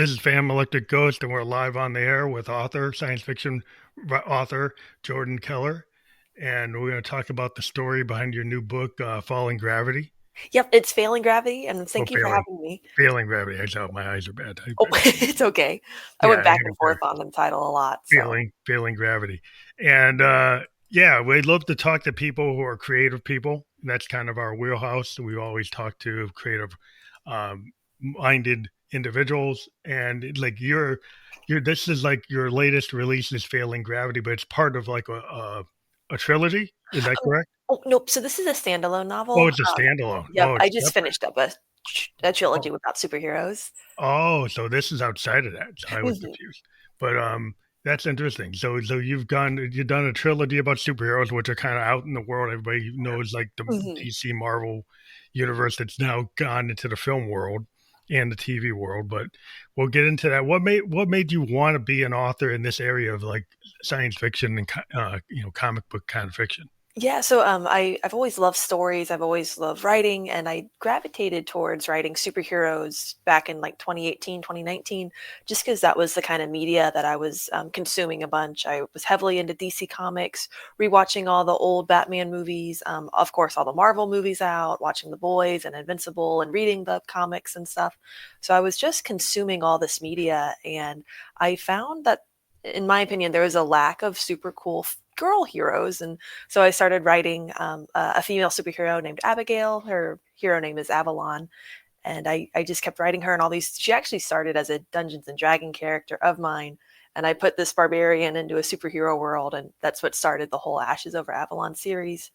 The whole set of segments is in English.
This is Phantom Electric Ghost, and we're live on the air with science fiction author Jordan Keller. And we're going to talk about the story behind your new book, Falling Gravity. Yep, it's Failing Gravity, and Oh, thank you for having me. failing gravity. I saw my eyes are bad. Oh, it's okay. I Yeah, went back here and we go. forth on the title a lot, so. Failing gravity. And yeah, we'd love to talk to people who are creative people. That's kind of our wheelhouse. We always talk to creative minded individuals, and like you're this is like your latest release is Failing Gravity, but it's part of like a trilogy. Is that Um, correct? oh, nope, so this is a standalone Oh, novel. it's a standalone. Yep, Oh, I it's just separate. finished up a Oh, trilogy about superheroes. oh, so this is outside of that. So I was Mhm, confused. But that's interesting. So you've done a trilogy about superheroes, which are kind of out in the world. Everybody knows like the mhm. DC Marvel universe that's now gone into the film world and the TV world. But we'll get into that. What made you want to be an author in this area of like science fiction and comic book kind of fiction? Yeah, so I've always loved stories. I've always loved writing, and I gravitated towards writing superheroes back in like 2018, 2019, just because that was the kind of media that I was consuming a bunch. I was heavily into DC Comics, rewatching all the old Batman movies, of course, all the Marvel movies out, watching The Boys and Invincible, and reading the comics and stuff. So I was just consuming all this media, and I found that, in my opinion, there was a lack of super cool girl heroes, and so I started writing a female superhero named Abigail. Her hero name is Avalon. And I just kept writing her and all these. She actually started as a Dungeons and Dragon character of mine. And I put this barbarian into a superhero world. And that's what started the whole Ashes Over Avalon series.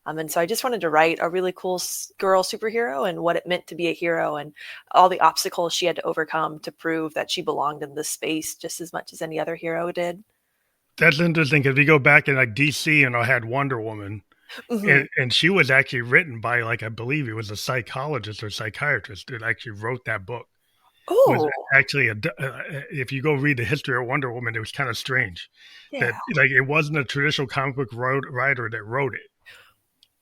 And so I just wanted to write a really cool girl superhero and what it meant to be a hero and all the obstacles she had to overcome to prove that she belonged in this space just as much as any other hero did. That's interesting because we go back in like DC and I had Wonder Woman. Hmm. And she was actually written by like I believe he was a psychologist or psychiatrist that actually wrote that book. Was Oh, actually if you go read the history of Wonder Woman, it was kind of strange that yeah. like it wasn't a traditional comic book writer that wrote it.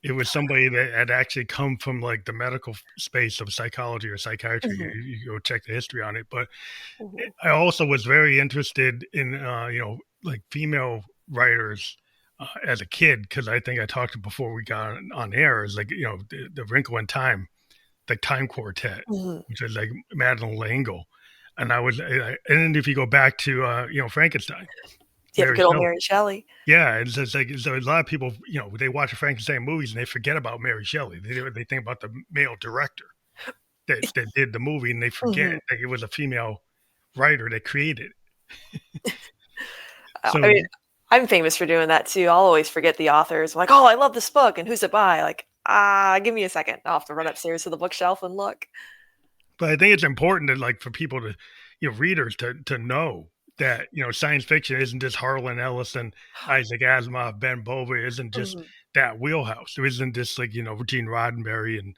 It was somebody that had actually come from like the medical space of psychology or psychiatry. Hmm. You go check the history on it. But Hmm. I also was very interested in like female writers as a kid because I think I talked before we got on air is like the Wrinkle in Time, the Time Quartet, Hmm. which is like Madeline L'Engle, and and then if you go back to Frankenstein, Yeah, Mary good old Shelley. Mary Shelley. Yeah, it's like so a lot of people they watch the Frankenstein movies and they forget about Mary Shelley. They think about the male director that did the movie and they forget Mhm. that it was a female writer that created it. I So mean, I'm famous for doing that too. I'll always forget the authors. I'm like, "Oh, I love this book, and who's it by?" Like, give me a second. I'll have to run upstairs to the bookshelf and look. but I think it's important to like for people to, readers to know that science fiction isn't just Harlan Ellison, Isaac Asimov, Ben Bova. Isn't just Mhm, that wheelhouse. There isn't just like Gene Roddenberry and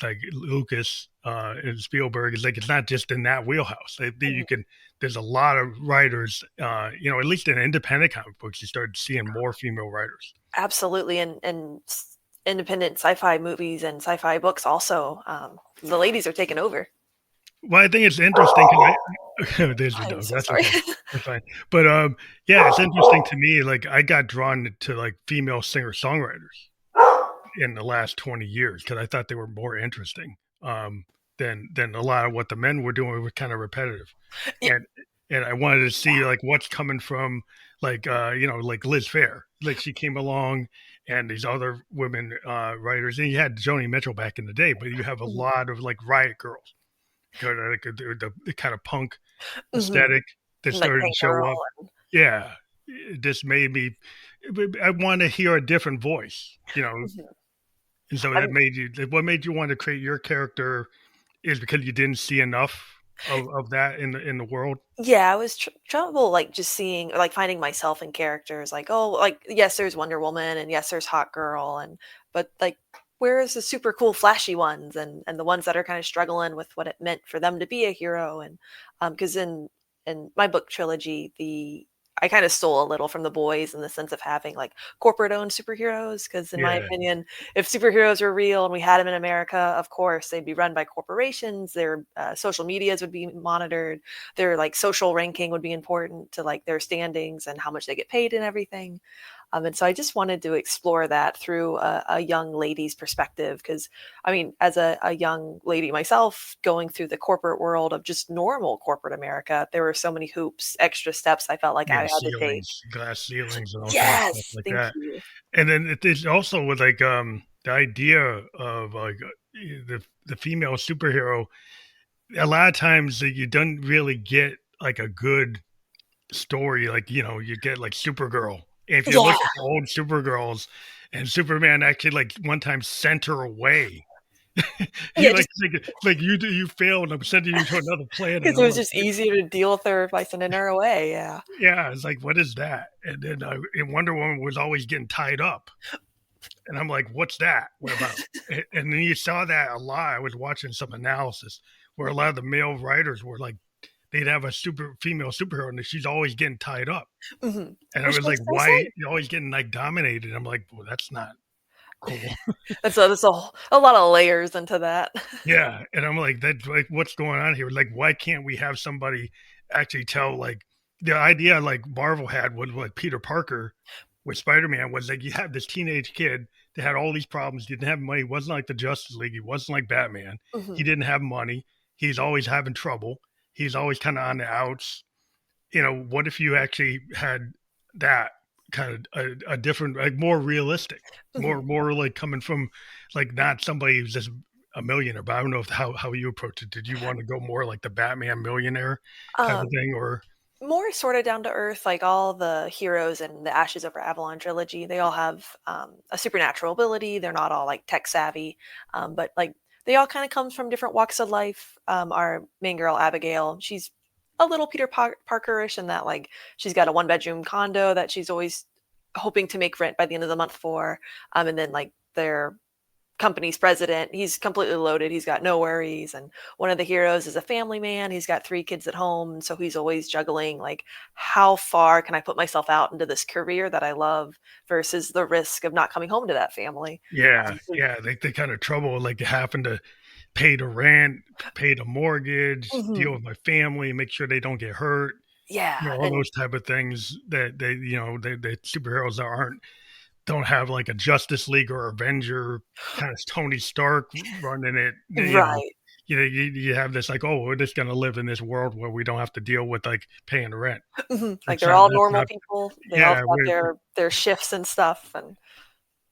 like Lucas and Spielberg. It's like it's not just in that wheelhouse. You mhm. can. There's a lot of writers. At least in independent comic books, you start seeing more female writers. Absolutely, and independent sci-fi movies and sci-fi books also, the ladies are taking over. Well, I think it's interesting because there's your I'm dog. so That's sorry. okay. That's fine. But yeah, it's interesting to me. Like I got drawn to like female singer songwriters in the last 20 years because I thought they were more interesting than a lot of what the men were doing. Were kind of repetitive, Yeah, and I wanted to see like what's coming from like like Liz Fair. Like she came along. And these other women writers, and you had Joni Mitchell back in the day, but you have a mhm, lot of like Riot Girls, like the kind of punk mhm. aesthetic that Like started to Tank show Girl up. Yeah, it just made me. I want to hear a different voice, mhm. and so that I'm made you. What made you want to create your character is because you didn't see enough of that in the world. Yeah, I was trouble like just seeing like finding myself in characters like, oh, like yes, there's Wonder Woman and yes, there's Hot Girl and but like where is the super cool flashy ones and the ones that are kind of struggling with what it meant for them to be a hero and because in my book trilogy, the I kind of stole a little from the boys in the sense of having like corporate owned superheroes. Because, in my Yeah, opinion, if superheroes were real and we had them in America, of course, they'd be run by corporations. Their social medias would be monitored. Their like social ranking would be important to like their standings and how much they get paid and everything. And so I just wanted to explore that through a young lady's perspective. Because, I mean, as a young lady myself, going through the corporate world of just normal corporate America, there were so many hoops, extra steps I felt like I yeah, had to take. ceilings, glass ceilings, and all kinds of stuff Yes, like thank that. you. And then it is also with like the idea of like the female superhero. A lot of times that you don't really get like a good story. Like you get like Supergirl. And if you Yeah, look at the old Supergirls, and Superman actually like one time sent her away. He yeah, just like you failed. I'm sending you to another planet. because it I'm was like, just easier to deal with her by sending her away. Yeah. yeah. It's like, what is that? And then and Wonder Woman was always getting tied up. And I'm like, what's that? What about? And then you saw that a lot. I was watching some analysis where a lot of the male writers were like, they'd have a super female superhero and she's always getting tied up. Hmm. And I Which was like, makes no why sense. you're always getting like dominated? I'm like, well, that's not cool. That's a lot of layers into that. Yeah. And I'm like, that's like, what's going on here? Like, why can't we have somebody actually tell like the idea like Marvel had with like Peter Parker with Spider-Man was like you have this teenage kid that had all these problems, didn't have money, wasn't like the Justice League, he wasn't like Batman, he Hmm. didn't have money, he's always having trouble, he's always kind of on the outs. What if you actually had that kind of a different, like more realistic, Hmm. more like coming from like not somebody who's just a millionaire. But I don't know if how you approach it. Did you want to go more like the Batman millionaire type of Um, thing, or More sort of down to earth, like all the heroes in the Ashes Over Avalon trilogy, they all have a supernatural ability. They're not all like tech savvy, but like they all kind of come from different walks of life. Our main girl, Abigail, she's a little Parkerish in that like she's got a one-bedroom condo that she's always hoping to make rent by the end of the month for. And then like their company's president. He's completely loaded. He's got no worries. And one of the heroes is a family man. He's got three kids at home. So he's always juggling like, how far can I put myself out into this career that I love versus the risk of not coming home to that family? yeah, So, yeah, they kind of trouble like having to pay the rent, pay the mortgage, deal mhm. with my family, make sure they don't get hurt. Yeah. All And those type of things that they superheroes that aren't don't have like a Justice League or Avenger kind of Tony Stark running it. right. You have this like, oh, we're just gonna live in this world where we don't have to deal with like paying rent. Mhm. Like That's they're not. all That's normal not. people. They all Yeah, got their shifts and stuff. And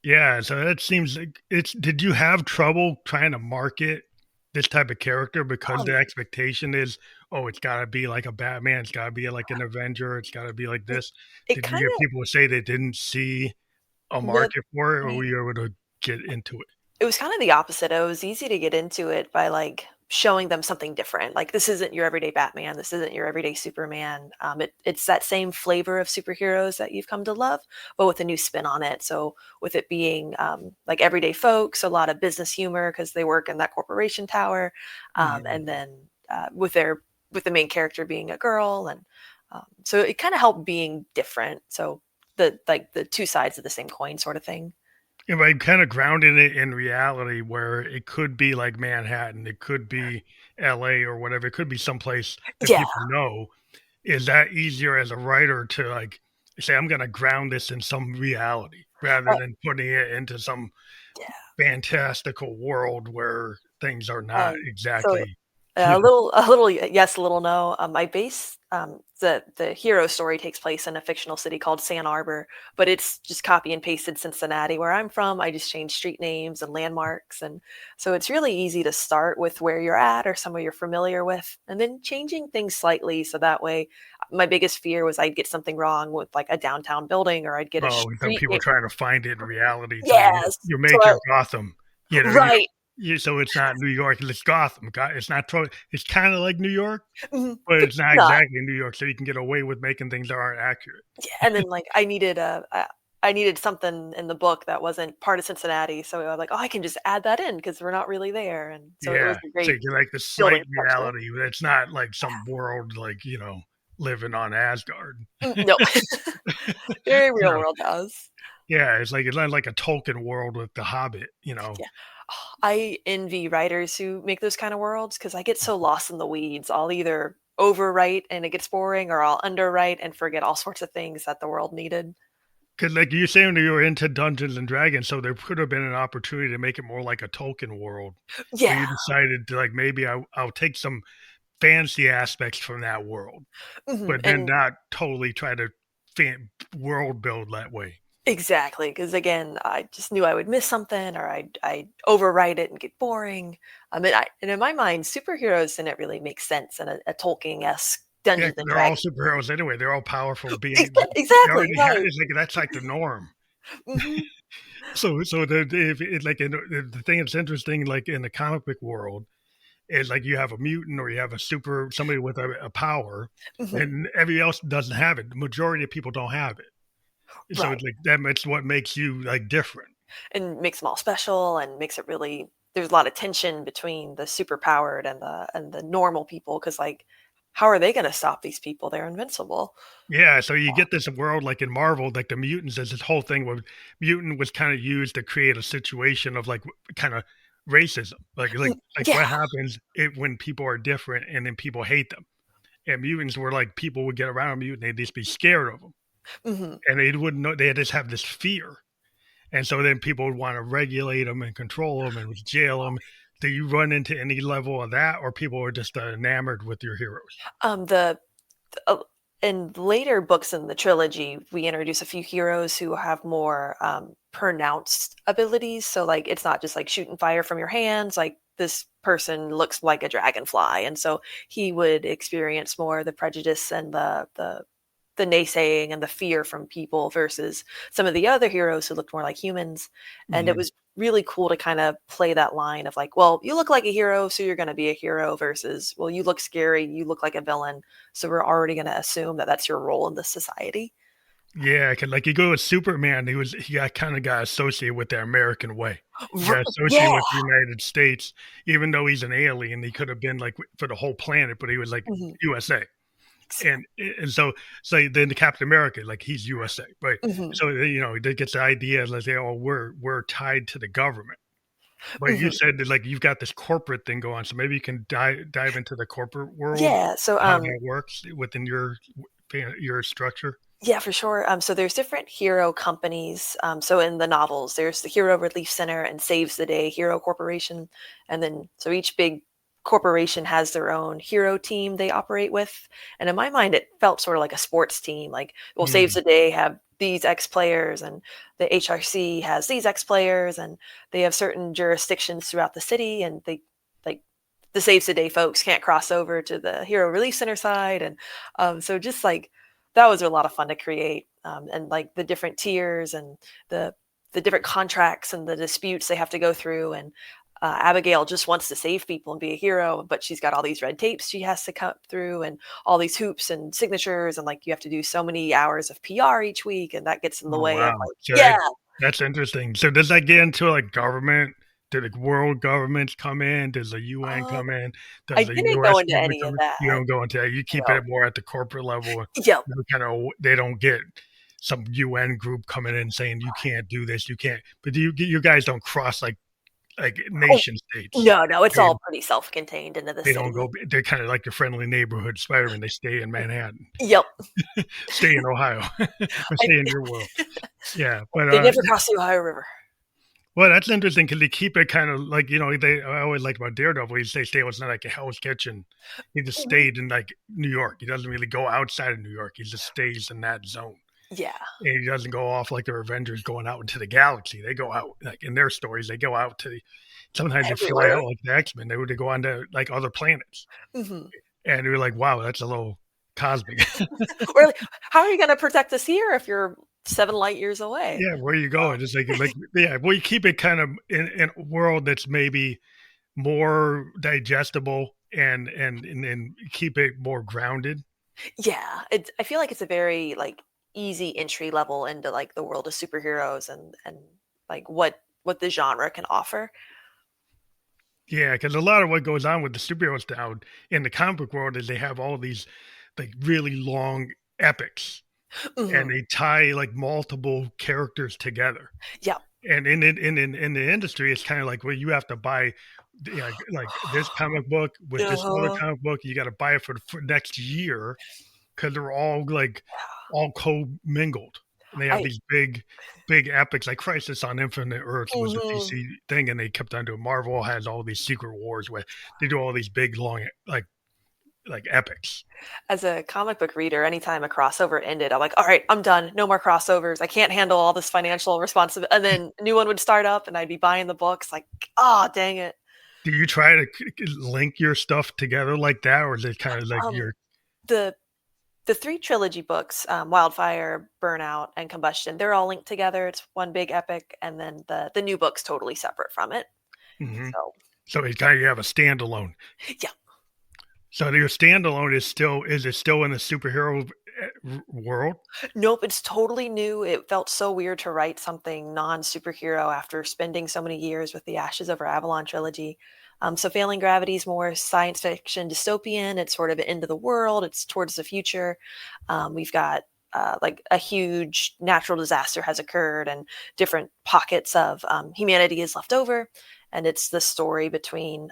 yeah. So that seems like it's. Did you have trouble trying to market this type of character because um, the expectation is, oh, it's got to be like a Batman, it's got to be like an Avenger, it's got to be like it, this. it Did you kind hear of people say they didn't see a no. market for it, or were you able to get into it? It was kind of the opposite. It was easy to get into it by like showing them something different. Like this isn't your everyday Batman. This isn't your everyday Superman. It's that same flavor of superheroes that you've come to love, but with a new spin on it. So with it being like everyday folks, a lot of business humor because they work in that corporation tower, Mhm. and then with the main character being a girl, and so it kind of helped being different. So the two sides of the same coin sort of thing. If I kind of grounded it in reality where it could be like Manhattan, it could be LA or whatever, it could be someplace that Yeah. people know. Is that easier as a writer to like say, I'm going to ground this in some reality rather Uh, than putting it into some yeah. fantastical world where things are not So exactly, a little yes, a little no. I base the hero story takes place in a fictional city called San Arbor, but it's just copy and pasted Cincinnati, where I'm from. I just changed street names and landmarks, and so it's really easy to start with where you're at or somewhere you're familiar with, and then changing things slightly so that way. My biggest fear was I'd get something wrong with like a downtown building, or I'd get a oh, some street people name. trying to find it in reality. So Yes, you so make your Gotham, right. so it's not New York, it's Gotham. It's not, it's kind of like New York, Mhm, but but it's not not. exactly New York. So you can get away with making things that aren't accurate. Yeah, and then like I needed something in the book that wasn't part of Cincinnati, so I was like, oh, I can just add that in because we're not really there, and so it was Yeah. a So great you get like the building slight structure. reality. It's not like some world like, living on Asgard. No, very real So world house. yeah, it's not like a Tolkien world with the Hobbit, you know. Yeah. I envy writers who make those kind of worlds because I get so lost in the weeds. I'll either overwrite and it gets boring, or I'll underwrite and forget all sorts of things that the world needed. Because like you're saying, you were into Dungeons and Dragons, so there could have been an opportunity to make it more like a Tolkien world, where Yeah. you decided to like maybe I'll take some fancy aspects from that world, but then And not totally try to world build that way. exactly, because again, I just knew I would miss something, or I'd overwrite it and get boring. And in my mind, superheroes didn't really make sense in a Tolkien-esque Yeah, Dungeons 'cause and they're all Dragons. superheroes anyway. They're all powerful beings. They Exactly, already had right. it's like that's like the norm. Hmm. So if it, like the thing that's interesting, like in the comic book world, is like you have a mutant or you have a super somebody with a power, Hmm. and everybody else doesn't have it. The majority of people don't have it. So Right. it's like that's what makes you like different. And makes them all special and makes it really, there's a lot of tension between the superpowered and the normal people, because like, how are they going to stop these people? They're invincible. Yeah, so you get this world like in Marvel, like the mutants. There's this whole thing where mutant was kind of used to create a situation of like kind of racism, like Yeah. what happens when people are different and then people hate them. And mutants were like people would get around a mutant, they'd just be scared of them, Hmm. and they wouldn't know they just have this fear, and so then people would want to regulate them and control them and jail them. Do you run into any level of that, or people are just enamored with your heroes? The uh, in later books in the trilogy, we introduce a few heroes who have more pronounced abilities. So like, it's not just like shooting fire from your hands. Like, this person looks like a dragonfly, and so he would experience more the prejudice and the naysaying and the fear from people versus some of the other heroes who looked more like humans. And it Mhm. was really cool to kind of play that line of like, well, you look like a hero, so you're going to be a hero, versus, well, you look scary, you look like a villain, so we're already going to assume that that's your role in the society. Yeah, 'cause, like, you go with Superman, he got kinda got associated with the American way. He got associated Yeah. with the United States, even though he's an alien, he could have been, like, for the whole planet, but he was, like, Mhm. USA. And so then the Captain America, like, he's USA, right? Mhm. So, you know, they gets the idea, let's say, "Oh, we're tied to the government." But you Mhm. said that, like, you've got this corporate thing going on, so maybe you can dive into the corporate world, Yeah. So how that works within your structure? yeah, for sure. So there's different hero companies. So in the novels, there's the Hero Relief Center and Saves the Day Hero Corporation, and then so each big corporation has their own hero team they operate with. And in my mind, it felt sort of like a sports team. Like, well, Saves Mm. the Day have these X players, and the HRC has these X players, and they have certain jurisdictions throughout the city, and they like the Saves the Day folks can't cross over to the Hero Relief Center side, and so just like that was a lot of fun to create, and like the different tiers and the the different contracts and the disputes they have to go through. And Abigail just wants to save people and be a hero, but she's got all these red tapes she has to cut through, and all these hoops and signatures, and like you have to do so many hours of PR each week, and that gets in the Oh, way of wow. like, So yeah. that's interesting. So does that get into, like, government? Do the world governments come in? Does the UN um, come in? I Does the didn't go US into government any come of in? You that. don't go into that. You keep No. it more at the corporate level. Yeah. You kinda they don't get some UN group coming in saying, "You can't do this, you can't." But do you guys don't cross, like, Oh, nation states. no, no, it's They all pretty self-contained into the they don't city. go they're kinda like your friendly neighborhood Spider-Man. They stay in Manhattan, Yep. stay in Ohio, or I, stay in your world. Yeah, but, they never crossed the Ohio River. well, that's interesting because they keep it kind of like, you know, I always like about Daredevil, he stay was not like a Hell's Kitchen. He just Mhm. stayed in, like, New York. He doesn't really go outside of New York. He just stays in that zone. Yeah. And he doesn't go off like the Avengers going out into the galaxy. They go out, like, in their stories, they go out to sometimes they fly Everywhere. out like the X-Men. They would go on to, like, other planets. Mhm. And you're like, "Wow, that's a little cosmic." Or like, how are you gonna protect us here if you're 7 light years away? Yeah, where you going? Just like yeah, well, you keep it kind of in a world that's maybe more digestible and keep it more grounded. Yeah, it's, I feel like it's a very, like, easy entry level into, like, the world of superheroes and, like, what the genre can offer. Yeah, because a lot of what goes on with the superheroes now in the comic book world is they have all these like really long epics, and Hmm. they tie like multiple characters together. Yeah. And in the industry, it's kind of like, well, you have to buy, yeah, like this comic book with this other Uh-huh. comic book. You got to buy it for next year because they're all like all co-mingled, and they have I these big epics like Crisis on Infinite Earths was a mhm. DC thing, and they kept on doing. Marvel has all these Secret Wars where they do all these big long like epics. As a comic book reader, anytime a crossover ended, I'm like, all right, I'm done. No more crossovers. I can't handle all this financial responsibility. And then a new one would start up and I'd be buying the books like, oh, dang it. Do you try to link your stuff together like that, or is it kind of like Um, you're the the three trilogy books, Wildfire, Burnout, and Combustion, they're all linked together. It's one big epic, and then the new book's totally separate from it. mhm. So So it's kind of you have a standalone. yeah. So your standalone is it still in the superhero world? Nope, it's totally new. It felt so weird to write something non-superhero after spending so many years with the Ashes Over Avalon trilogy. So Failing Gravity is more science fiction dystopian. It's sort of end of the world. It's towards the future. We've got like a huge natural disaster has occurred, and different pockets of humanity is left over. And it's the story between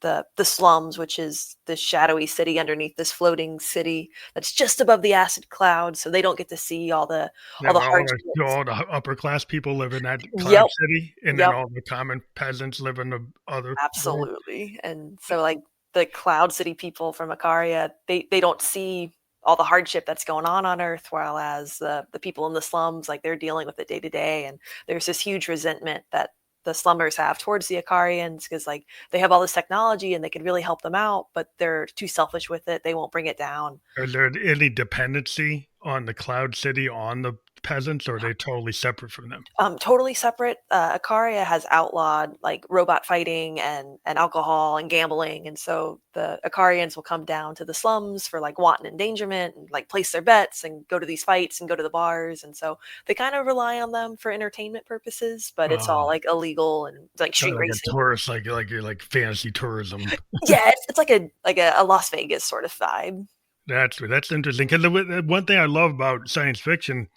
the slums, which is the shadowy city underneath this floating city that's just above the acid cloud, so they don't get to see Yeah, all the where hardships. all the upper class people live in that cloud Yep, city, and then yep, all the common peasants live in the other world. absolutely. And so like the cloud city people from Ikaria, they don't see all the hardship that's going on Earth, while as the people in the slums, like they're dealing with it day to day. And there's this huge resentment that the slummers have towards the Ikarians because like they have all this technology and they could really help them out, but they're too selfish with it. They won't bring it down. Is there any dependency on the cloud city on the peasants, or are they totally separate from them? Totally separate. Ikaria has outlawed like robot fighting and alcohol and gambling, and so the Ikarians will come down to the slums for like wanton endangerment and like place their bets and go to these fights and go to the bars, and so they kind of rely on them for entertainment purposes, but it's all Oh, like illegal and like kind street of like a racing. tourist, like you're like fantasy tourism. Yeah, it's like a Las Vegas sort of vibe. That's interesting because the one thing I love about science fiction,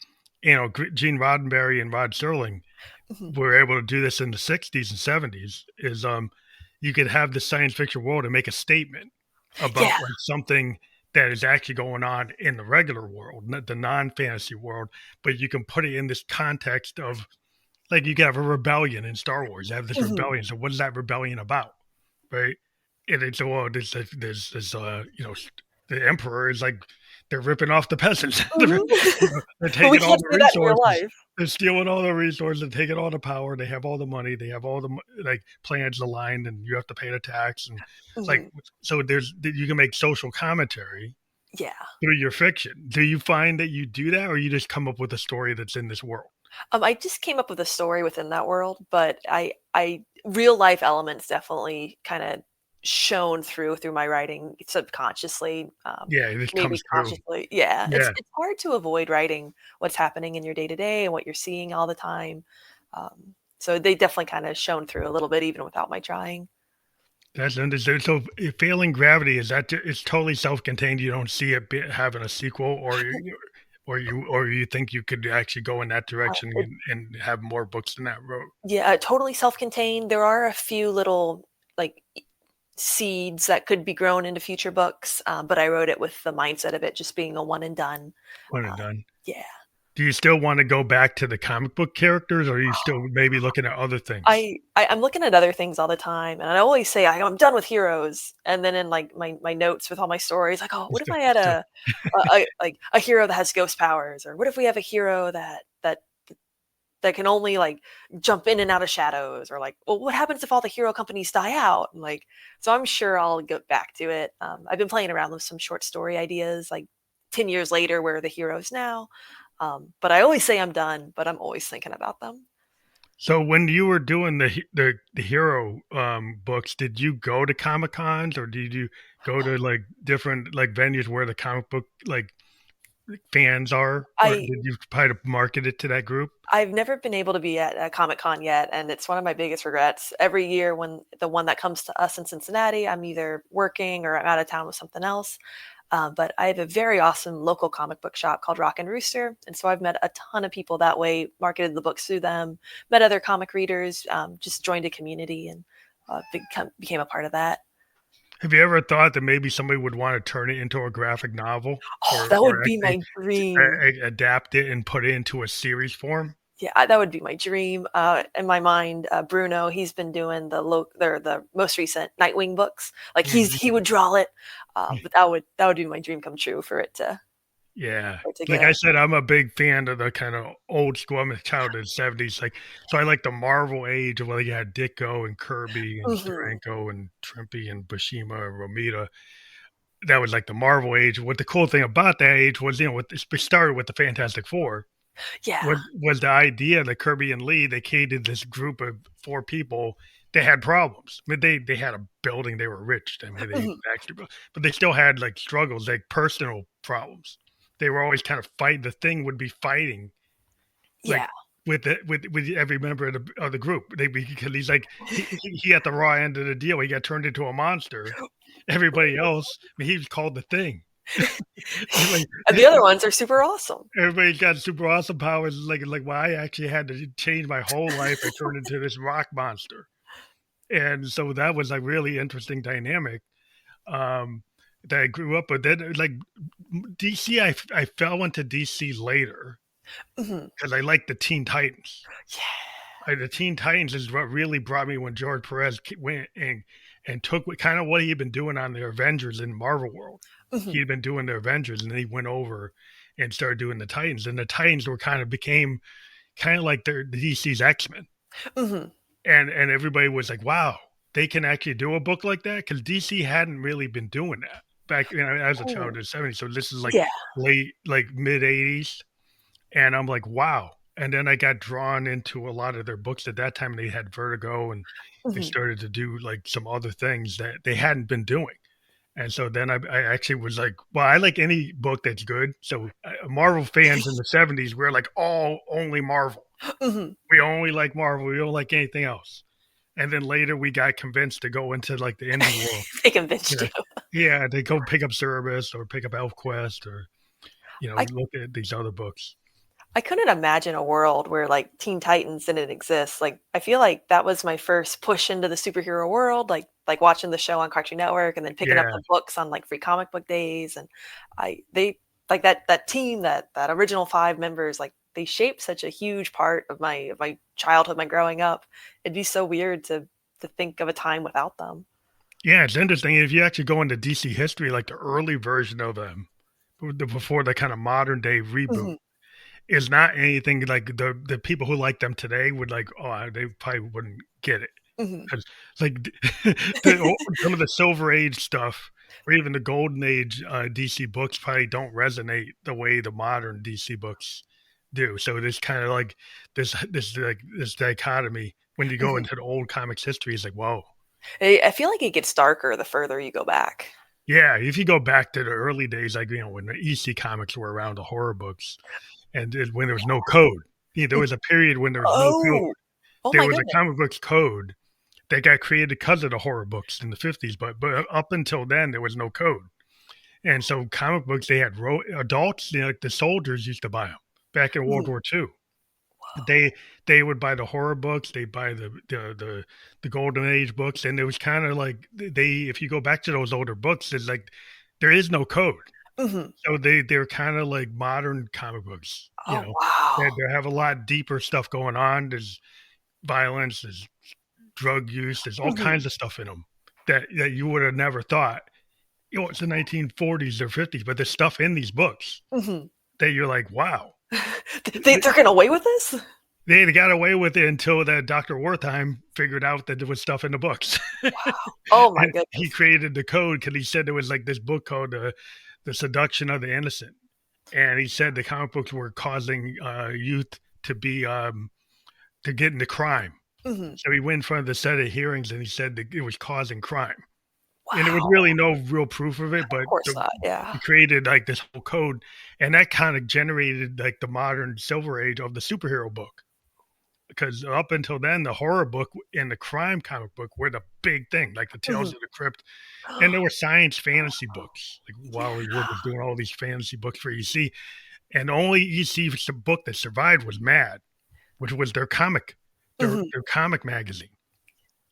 you know, Gene Roddenberry and Rod Serling Mhm. were able to do this in the 60s and 70s is you could have the science fiction world and make a statement about Yeah. like something that is actually going on in the regular world, not the non-fantasy world, but you can put it in this context of like you can have a rebellion in Star Wars. You have this Mhm. rebellion. So what is that rebellion about? Right? And it's well, there's this you know, the emperor is like they're ripping off the peasants. Mhm. They're But we taking all can't the do that in real resources. life. They're stealing all the resources. They're taking all the power. They have all the money. They have all the like plans aligned, and you have to pay the tax. And like Mhm. so, there's you can make social commentary Yeah. through your fiction. Do you find that you do that, or you just come up with a story that's in this world? I just came up with a story within that world, but I real life elements definitely kind of shown through my writing subconsciously, Yeah, it just maybe comes through. consciously. Yeah, Yeah. it's hard to avoid writing what's happening in your day to day and what you're seeing all the time. So they definitely kind of shown through a little bit, even without my trying. That's interesting. So, Failing Gravity is that it's totally self-contained. You don't see it having a sequel, or you think you could actually go in that direction It, and have more books in that road. yeah, totally self-contained. There are a few little like seeds that could be grown into future books, but I wrote it with the mindset of it just being a one and done. One and Um, done. yeah, Do you still want to go back to the comic book characters, or are you still maybe looking at other things? I'm looking at other things all the time, and I always say I'm done with heroes, and then in like my notes with all my stories, like, oh, You what if still, I had still, a like a hero that has ghost powers, or what if we have a hero that can only like jump in and out of shadows, or like, well, what happens if all the hero companies die out? And like, so I'm sure I'll get back to it. I've been playing around with some short story ideas, like 10 years later, where are the heroes now? But I always say I'm done, but I'm always thinking about them. so when you were doing the hero books, did you go to Comic Cons, or did you go to like different like venues where the comic book like fans are, or I did you try to market it to that group? I've never been able to be at a Comic Con yet, and it's one of my biggest regrets. Every year, when the one that comes to us in Cincinnati, I'm either working or I'm out of town with something else. But I have a very awesome local comic book shop called Rock and Rooster, and so I've met a ton of people that way, marketed the books through them, met other comic readers, just joined a community and became a part of that. Have you ever thought that maybe somebody would want to turn it into a graphic novel, Oh, or that would be actually my dream. adapt it and put it into a series form? Yeah, that would be my dream. In my mind, Bruno, he's been doing the most recent Nightwing books. Like Mhm. he would draw it, but that would be my dream come true Yeah. for it to Like get. I said, I'm a big fan of the kind of old school. I'm a child of the 70s. Like, so I like the Marvel age of, well, you had Ditko and Kirby and Hmm. Steranko and Trimpe and Buscema and Romita. That was like the Marvel age. What the cool thing about that age was, it started with the Fantastic Four. Yeah. Was the idea that Kirby and Lee, they created this group of four people that had problems. I mean, they had a building, they were rich. I mean, they Hmm. actually, but they still had like struggles, like personal problems. They were always kind of fighting. The Thing would be fighting like Yeah. with every member of the group. Because he's like he at the raw end of the deal. He got turned into a monster. Everybody else, I mean, he was called the Thing. Like And the other ones are super awesome. everybody got super awesome powers. Well, I actually had to change my whole life. I turned into this rock monster, and so that was a really interesting dynamic that I grew up with. Then DC, I fell into DC later Hmm. because I liked the Teen Titans. Yeah. The Teen Titans is what really brought me when George Perez went and took kind of what he had been doing on the Avengers in Marvel world. He Hmm. had been doing the Avengers, and then he went over and started doing the Titans. And the Titans were became kind of like the DC's X-Men. Hmm. And everybody was like, wow, they can actually do a book like that, because DC hadn't really been doing that back. As a child Oh, in the 70s. So this is like yeah. late, like mid 80s. And I'm like, wow. And then I got drawn into a lot of their books at that time. They had Vertigo, and they Hmm. started to do like some other things that they hadn't been doing. And so then I actually was like, well, I like any book that's good. So Marvel fans in the 70s, we're like all only Marvel. Hmm. We only like Marvel. We don't like anything else. And then later we got convinced to go into like the indie world. They convinced Yeah. you. Yeah, they go pick up Cerebus or pick up ElfQuest, or I look at these other books. I couldn't imagine a world where like Teen Titans didn't exist. Like I feel like that was my first push into the superhero world, like watching the show on Cartoon Network and then picking up Yeah. the books on like free comic book days. And they like that team, that original five members, like they shaped such a huge part of my childhood, my growing up. It'd be so weird to think of a time without them. Yeah, it's interesting. If you actually go into DC history, like the early version of them, before the kind of modern day reboot, Hmm. is not anything like the people who like them today would like. Oh, they probably wouldn't get it, Hmm. because like some of the Silver Age stuff, or even the Golden Age DC books, probably don't resonate the way the modern DC books do. So this kind of like this dichotomy when you go Hmm. into the old comics history is like, whoa. I feel like it gets darker the further you go back. Yeah, if you go back to the early days, like when the EC comics were around, the horror books, and when there was no code. Yeah, there was a period when there was no code. Oh, oh There my was a goodness. comic books code that got created because of the horror books in the 50s, but up until then there was no code. And so comic books, they had adults, like the soldiers used to buy them back in World Mhm. War II. They would buy the horror books, they buy the golden age books, and it was kind of like they if you go back to those older books, it's like there is no code. Mhm. So they're kind of like modern comic books, Oh, wow. they have a lot deeper stuff going on. There's violence, there's drug use, there's all Mhm. kinds of stuff in them that you would have never thought. It's the 1940s or 50s, but there's stuff in these books Mhm. that you're like, wow. They're getting away with this? They got away with it until that Dr. Wertheim figured out that there was stuff in the books. Oh my And he goodness. created the code because he said there was like this book called The Seduction of the Innocent. And he said the comic books were causing youth to be to get into crime. Mhm. So he went in front of the Senate hearings and he said that it was causing crime. And there was Wow. really no real proof of it, Of but course not, yeah. he created like this whole code, and that kind of generated like the modern Silver Age of the superhero book. because up until then, the horror book and the crime comic book were the big thing, like the Tales Mhm. of the Crypt, and there were science fantasy books. Like Wally Wood Yeah. was doing all these fantasy books for EC, and only EC's book that survived was Mad, which was Mhm. their comic magazine,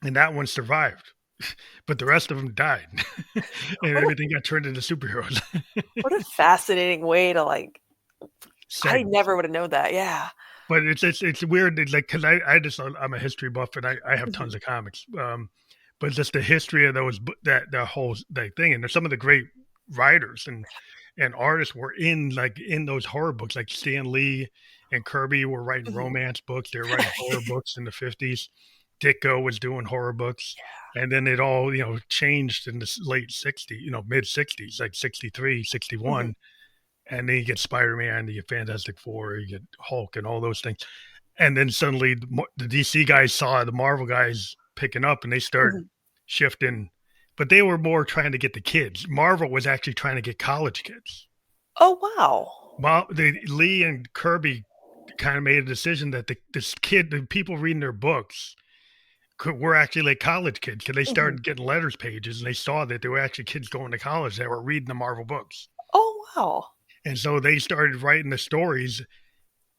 and that one survived. But the rest of them died, and What a everything got turned into superheroes. what a fascinating way to, like I Segments. never would have known that, yeah. But it's weird, it's like, because I just I'm a history buff, and I have tons Mhm. of comics, but just the history of those that whole that thing, and there's some of the great writers and artists were in, like, in those horror books, like Stan Lee and Kirby were writing Mhm. romance books, they were writing horror books in the 50s. Ditko was doing horror books, and then it all, changed in the late 60s, mid 60s, like 63, Mhm. 61, and then you get Spider-Man, you get Fantastic Four, you get Hulk and all those things. And then suddenly the DC guys saw the Marvel guys picking up and they start Mhm. shifting, but they were more trying to get the kids. Marvel was actually trying to get college kids. Oh, wow. Lee and Kirby kind of made a decision that the people reading their books were actually like college kids, because they Mhm. started getting letters pages and they saw that there were actually kids going to college that were reading the Marvel books. Oh, wow. And so they started writing the stories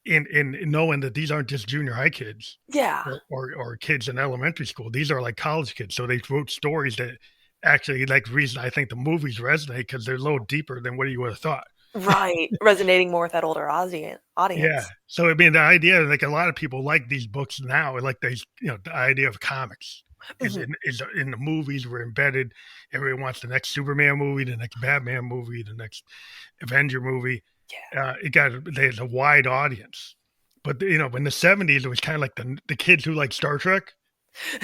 in knowing that these aren't just junior high kids Yeah. or kids in elementary school. These are like college kids. So they wrote stories that actually, like, the reason I think the movies resonate, because they're a little deeper than what you would have thought. Right, resonating more with that older Yeah. audience. So I mean, the idea, like, a lot of people like these books now, like these, the idea of comics Mhm. is in the movies were embedded. Everyone wants the next Superman movie, the next Batman movie, the next Avenger movie. Yeah. There's a wide audience. But in the 70s, it was kind of like the kids who like Star Trek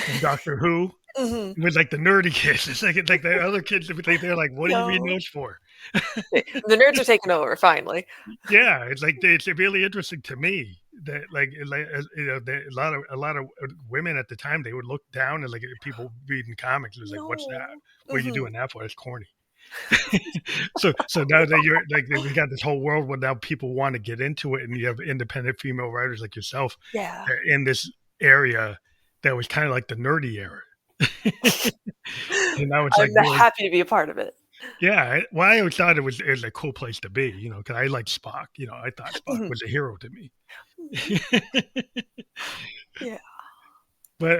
and Doctor Who. Mhm. It was like the nerdy kids. It's like the other kids. They're like, "What are you reading No. those for?" The nerds are taking over finally. Yeah, it's like it's really interesting to me that, that a lot of women at the time, they would look down and, like, at people reading comics. It was like, "What's that? No. What are you Mhm. doing that for? It's corny." So now that you're like, we got this whole world where now people want to get into it, and you have independent female writers like yourself Yeah. in this area that was kind of like the nerdy era. And now it's like I'm really, happy to be a part of it. yeah. Well, I always thought it was a cool place to be, because I like Spock. I thought Spock Mhm. was a hero to me. Mhm. Yeah. But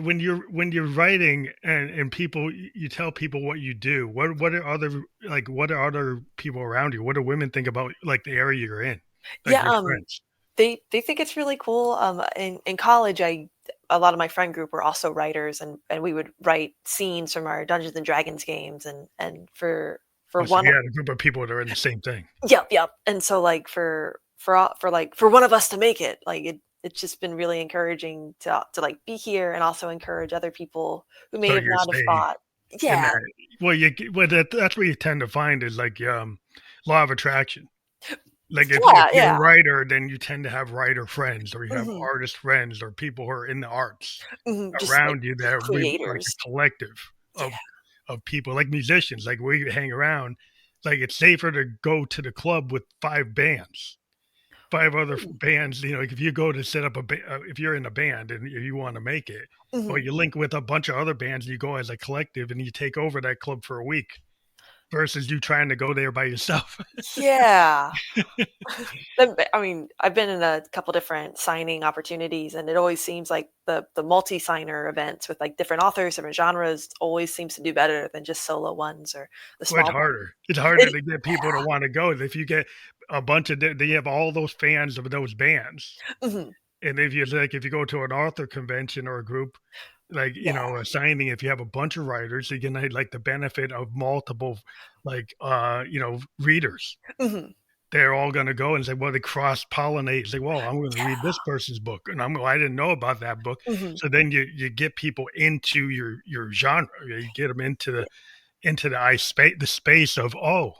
when you're writing, and people, you tell people what you do. What are other people around you? What do women think about, like, the area you're in, like Yeah, your friends? they think it's really cool. In college, I a lot of my friend group were also writers, and we would write scenes from our Dungeons and Dragons games, and for Oh, so one you had a group of people that are in the same thing. Yep, yep, and so, like, for one of us to make it, like, it's just been really encouraging like, be here and also encourage other people who may So have you're not have saying thought. in Yeah. that, that's what you tend to find is, like, law of attraction. Like, if Yeah, you're yeah. a writer, then you tend to have writer friends, or you have Mhm, artist friends, or people who are in the arts mhm, just, like, around you that are like creators. a collective Yeah. of people, like musicians. Like, we hang around, like, it's safer to go to the club with 5 bands, 5 other Mm, bands. Like, if you go to set up if you're in a band and you wanna make it, well, mhm. you link with a bunch of other bands, and you go as a collective, and you take over that club for a week versus you trying to go there by yourself. Yeah. I mean, I've been in a couple different signing opportunities, and it always seems like the multi-signer events with, like, different authors, different genres always seems to do better than just solo ones or the Well, it's small ones. harder. It's harder It to get people to wanna go. If you get a bunch of they have all those fans of those bands, Mhm. and if you go to an author convention or a group, like, Yeah. a signing, if you have a bunch of writers, you can have, like, the benefit of multiple, like, readers. Mhm. They're all gonna go and say, well, they cross-pollinate, say, "Well, I'm gonna read this person's book, and I didn't know about that book." Mhm. So then you get people into your genre. You get them into the space of, "Oh,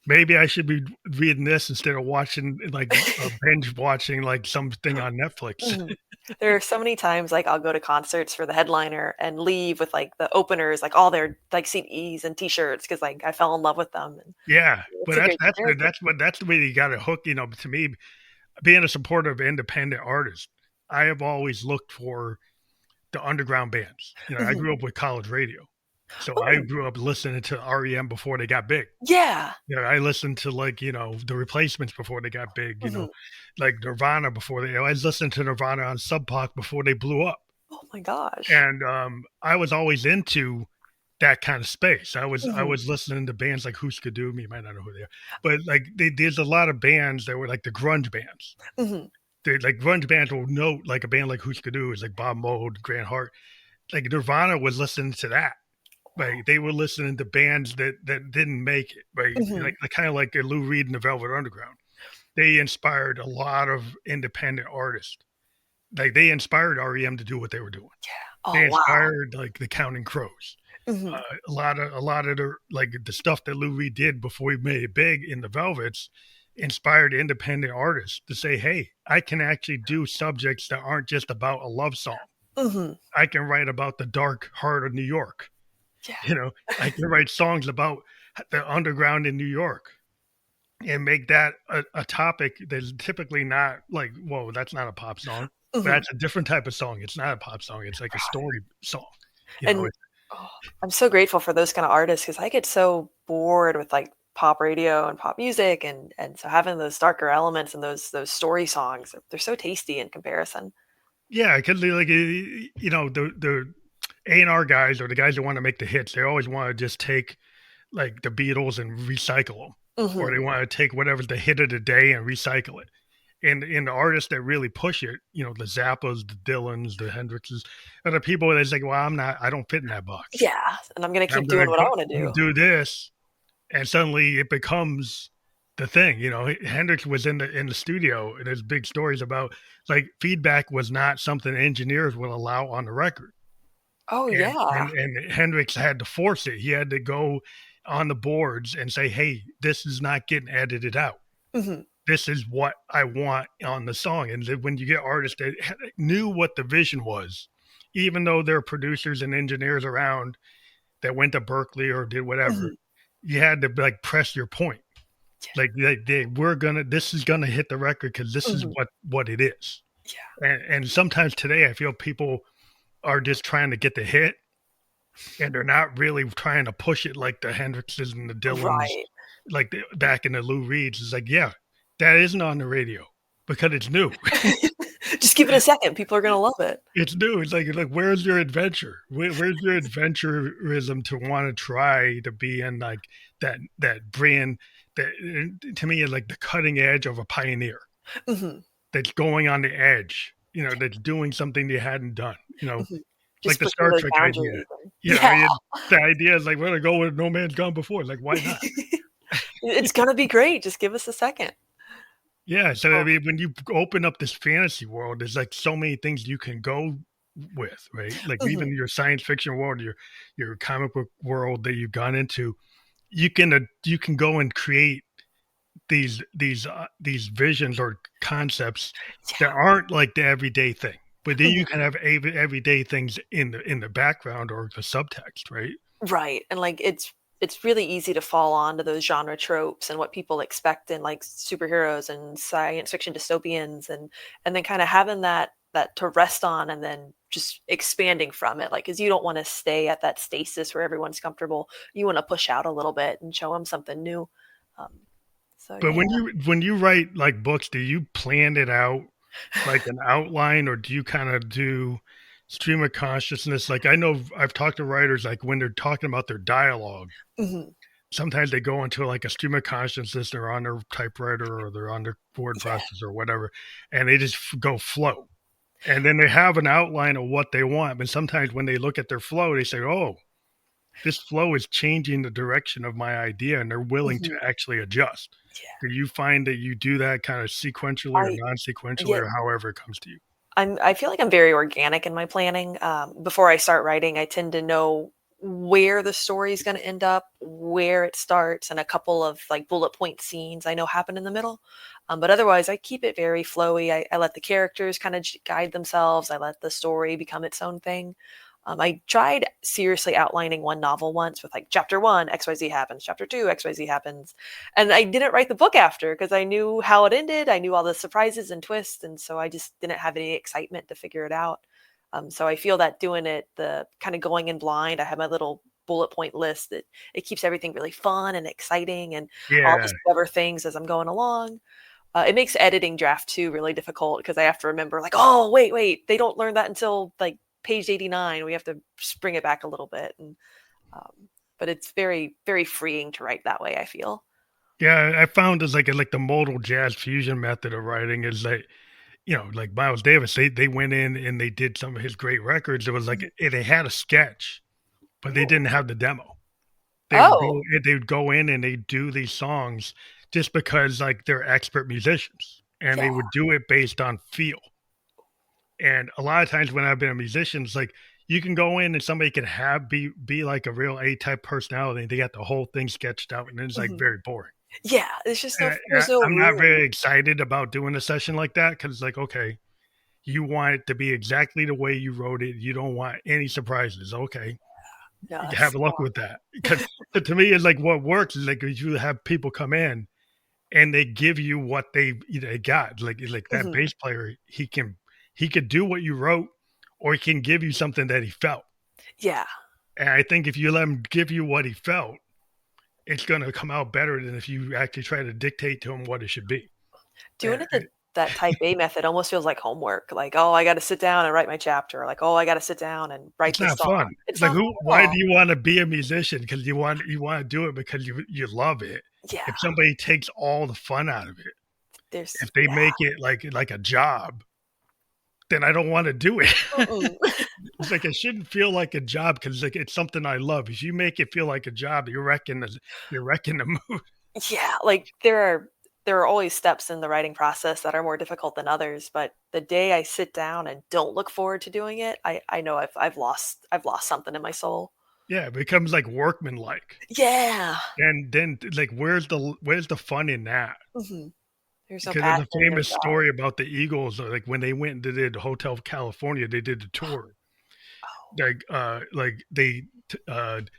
maybe I should be reading this instead of watching, like, binge watching, like, something on Netflix." Mhm. There are so many times, like, I'll go to concerts for the headliner and leave with, like, the openers, like, all their, like, CDs and T-shirts because, like, I fell in love with them, and Yeah, but it's a great experience. that's the way you gotta hook, to me, being a supporter of independent artists. I have always looked for the underground bands. I Mhm. grew up with college radio, so I Oh, grew up listening to REM before they got big. yeah. I listened to like the Replacements before they got big. Mhm. Like Nirvana before they. I was listening to Nirvana on Sub Pop before they blew up, Oh my gosh. and I was always into that kind of space. I Mhm. was listening to bands like Husker Du. You might not know who they are, but like there's a lot of bands that were like the grunge bands. Mhm. They like grunge bands will note like a band like Husker Du is like Bob Mould, Grant Hart. Like Nirvana was listening to that. Like they were listening to bands that didn't make it. Right, Mhm. like kind of like Lou Reed and the Velvet Underground. They inspired a lot of independent artists. Like they inspired REM to do what they were doing. They Oh, wow. inspired like the Counting Crows. Mhm. A lot of the like the stuff that Lou Reed did before he made it big in the Velvets inspired independent artists to say, "Hey, I can actually do subjects that aren't just about a love song. Mhm. I can write about the dark heart of New York. Yeah. You know, I can write songs about the underground in New York." And make that a topic that's typically not like, whoa, that's not a pop song. Mhm. That's a different type of song. It's not a pop song. It's like a story song. You know, And, oh, I'm so grateful for those kinda artists because I get so bored with, like, pop radio and pop music, and so having those darker elements and those story songs, they're so tasty in comparison. yeah, because like the A&R guys or the guys that want to make the hits, they always want to just take like the Beatles and recycle them, or they Mhm. want to take whatever's the hit of the day and recycle it. And the artists that really push it, the Zappas, the Dylans, the Hendrixes, are the people that's like, well, I don't fit in that box. Yeah, and I'm gonna I'm keep gonna doing what I go wanna and do. do this, and suddenly it becomes the thing. Hendrix was in the studio, and there's big stories about like feedback was not something engineers would allow on the record, Oh, and yeah. and Hendrix had to force it. He had to go on the boards and say, "Hey, this is not getting edited out. Mhm. This is what I want on the song." And then when you get artists that knew what the vision was, even though there are producers and engineers around that went to Berkeley or did whatever, Mhm. you had to like press your point. Yeah. Like this is gonna hit the record because this is Mhm. what it is. Yeah. And sometimes today I feel people are just trying to get the hit and they're not really trying to push it like the Hendrixes and the Dylans, Right. like back in the Lou Reeds. It's like, yeah, that isn't on the radio because it's new. Just give it a second, people are gonna love it. It's new. It's like where's your adventure? Where's your adventurism to want to try to be in like that brand that to me is like the cutting edge of a pioneer Mhm. that's going on the edge. That's doing something they hadn't done. Mhm. Like Just the pushing Star those Trek idea. boundaries and I yeah. mean, the idea is like we're gonna go where no man's gone before. Like why not? It's gonna be great, just give us a second. Yeah. So I Oh, mean, when you open up this fantasy world, there's like so many things you can go with, right? Like mhm. even your science fiction world, your comic book world that you've gone into, you can go and create these visions or concepts that Yeah. aren't like the everyday thing. But then Mhm. you can have everyday things in the background or the subtext, right? Right, and, like, it's really easy to fall onto those genre tropes and what people expect in, like, superheroes and science fiction dystopians and then kinda having that to rest on and then just expanding from it, like, 'cause you don't wanna stay at that stasis where everyone's comfortable. You wanna push out a little bit and show them something new. Um, so But yeah. when you write like books, do you plan it out like an outline, or do you kind of do stream of consciousness? Like I know I've talked to writers like when they're talking about their dialogue, Mhm. sometimes they go into like a stream of consciousness. They're on their typewriter or they're on their word Yeah. processor or whatever, and they just go flow. And then they have an outline of what they want. But sometimes when they look at their flow, they say, "Oh, this flow is changing the direction of my idea," and they're willing to Mhm. actually adjust. Yeah. Do you find that you do that kind of sequentially or I non-sequentially yeah. or however it comes to you? I feel like I'm very organic in my planning. Before I start writing, I tend to know where the story is going to end up, where it starts, and a couple of like bullet point scenes I know happen in the middle. But otherwise, I keep it very flowy. I let the characters kind of guide themselves. I let the story become its own thing. I tried seriously outlining one novel once with like chapter one, XYZ happens, chapter two, XYZ happens. And I didn't write the book after because I knew how it ended. I knew all the surprises and twists. And so I just didn't have any excitement to figure it out. So I feel that doing it, the kind of going in blind, I have my little bullet point list that it keeps everything really fun and exciting. And I'll Yeah, discover things as I'm going along. It makes editing draft two really difficult because I have to remember, like, oh, wait, they don't learn that until like page 89. We have to bring it back a little bit. And, but it's very, very freeing to write that way, I feel. yeah. I found as like the modal jazz fusion method of writing is like like Miles Davis. They went in and they did some of his great records. It was like Mhm. they had a sketch, but they Ooh. didn't have the demo. Oh. They would go in and they do these songs just because like they're expert musicians and Yeah. they would do it based on feel. And a lot of times when I've been a musician, it's like you can go in and somebody can have be like a real A type personality. They got the whole thing sketched out, and it's like Mhm. very boring. Yeah. It's just no, And there's no I'm not room. very excited about doing a session like that because it's like, okay, you want it to be exactly the way you wrote it. You don't want any surprises. Okay, No, have that's, luck with that. Because to me, it's like what works is like you have people come in and they give you what they got. Like that mhm. bass player, he could do what you wrote, or he can give you something that he felt. Yeah. And I think if you let him give you what he felt, it's gonna come out better than if you actually try to dictate to him what it should be. Doing And it that type A method almost feels like homework. Like, oh, I got to sit down and write my chapter. Like, oh, I got to sit down and write it's this not song. fun. It's It's like not fun who? at Why do all. you want to be a musician? Because you want to do it because you love it. Yeah. If somebody takes all the fun out of it, There's, if they yeah. make it like a job, then I don't want to do it. Mm-mm. It's like it shouldn't feel like a job because like it's something I love. If you make it feel like a job, you're wrecking the mood. Yeah, like there are always steps in the writing process that are more difficult than others, but the day I sit down and don't look forward to doing it, I know I've lost something in my soul. Yeah, it becomes like workmanlike. Yeah. And then like where's the fun in that? Mhm. There's no Because there's a passion, no famous joy. story about the Eagles, like when they went and did Hotel California, they did the tour. Oh. Like they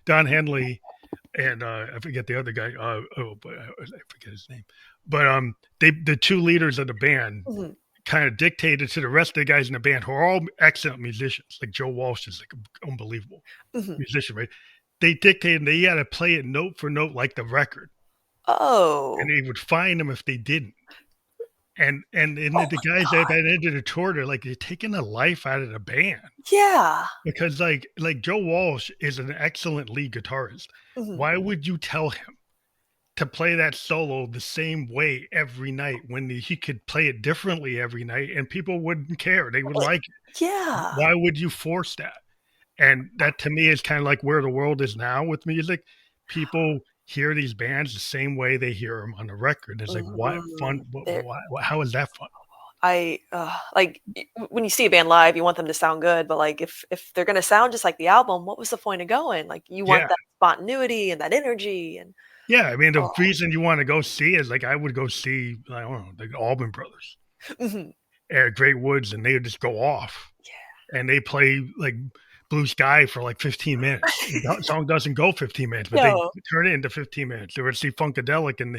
Don Henley and I forget the other guy. But I forget his name. But the two leaders of the band Mhm, kind of dictated to the rest of the guys in the band who are all excellent musicians. Like Joe Walsh is like an unbelievable mhm. musician, right? They dictated they had to play it note for note like the record, and Oh. they would fine them if they didn't. And Oh the my guys that god. ended the tour, they're like, they're taking the life out of the band Yeah. because like Joe Walsh is an excellent lead guitarist. Mhm. Why would you tell him to play that solo the same way every night when he could play it differently every night and people wouldn't care? They would Like, like it. yeah. Why would you force that? And that to me is kind of like where the world is now with music. People hear these bands the same way they hear them on the record. It's like, what fun? Mhm. There How is that fun? I like when you see a band live, you want them to sound good, but like if they're gonna sound just like the album, what was the point of going? Like you want Yeah. that spontaneity and that energy and Yeah. I mean, the oh, reason you want to go see is like, I would go see, I don't know, the Allman Brothers mhm. at Great Woods and they would just go off Yeah. and they play like Blue Sky for like 15 minutes. The song doesn't go 15 minutes, but they No. turn it into 15 minutes. They would see Funkadelic and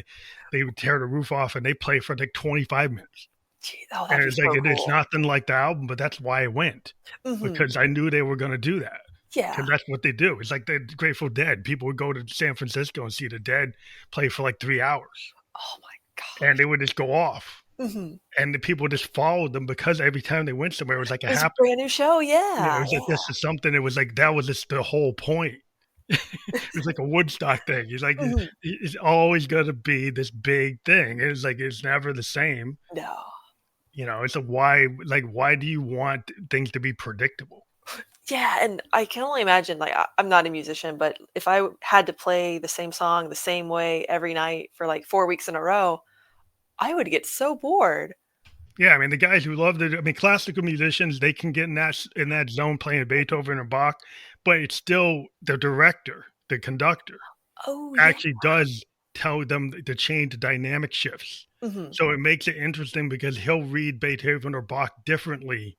they would tear the roof off and they play for like 25 minutes. Gee, oh, And that'd be it's like so it's cool. nothing like the album, but that's why I went Mhm. because I knew they were going to do that. Yeah. Because that's what they do. It's like the Grateful Dead. People would go to San Francisco and see the Dead play for like 3 hours, Oh my and they gosh. would just go off. Mhm. And the people just followed them because every time they went somewhere, it was like a It was a happening. brand new show, It yeah, was like yeah. this is something. It was like that was just the whole point. It was like a Woodstock thing. It's like Mhm. it's always going to be this big thing. It's like it's never the same. No. It's a why. Like, why do you want things to be predictable? Yeah, and I can only imagine, like, I'm not a musician, but if I had to play the same song the same way every night for, like, 4 weeks in a row, I would get so bored. Yeah, I mean the guys who love the. I mean, classical musicians they can get in that zone playing Beethoven or Bach, but it's still the director, the conductor Oh, yeah. actually does tell them to change the dynamic shifts. Mhm. So it makes it interesting because he'll read Beethoven or Bach differently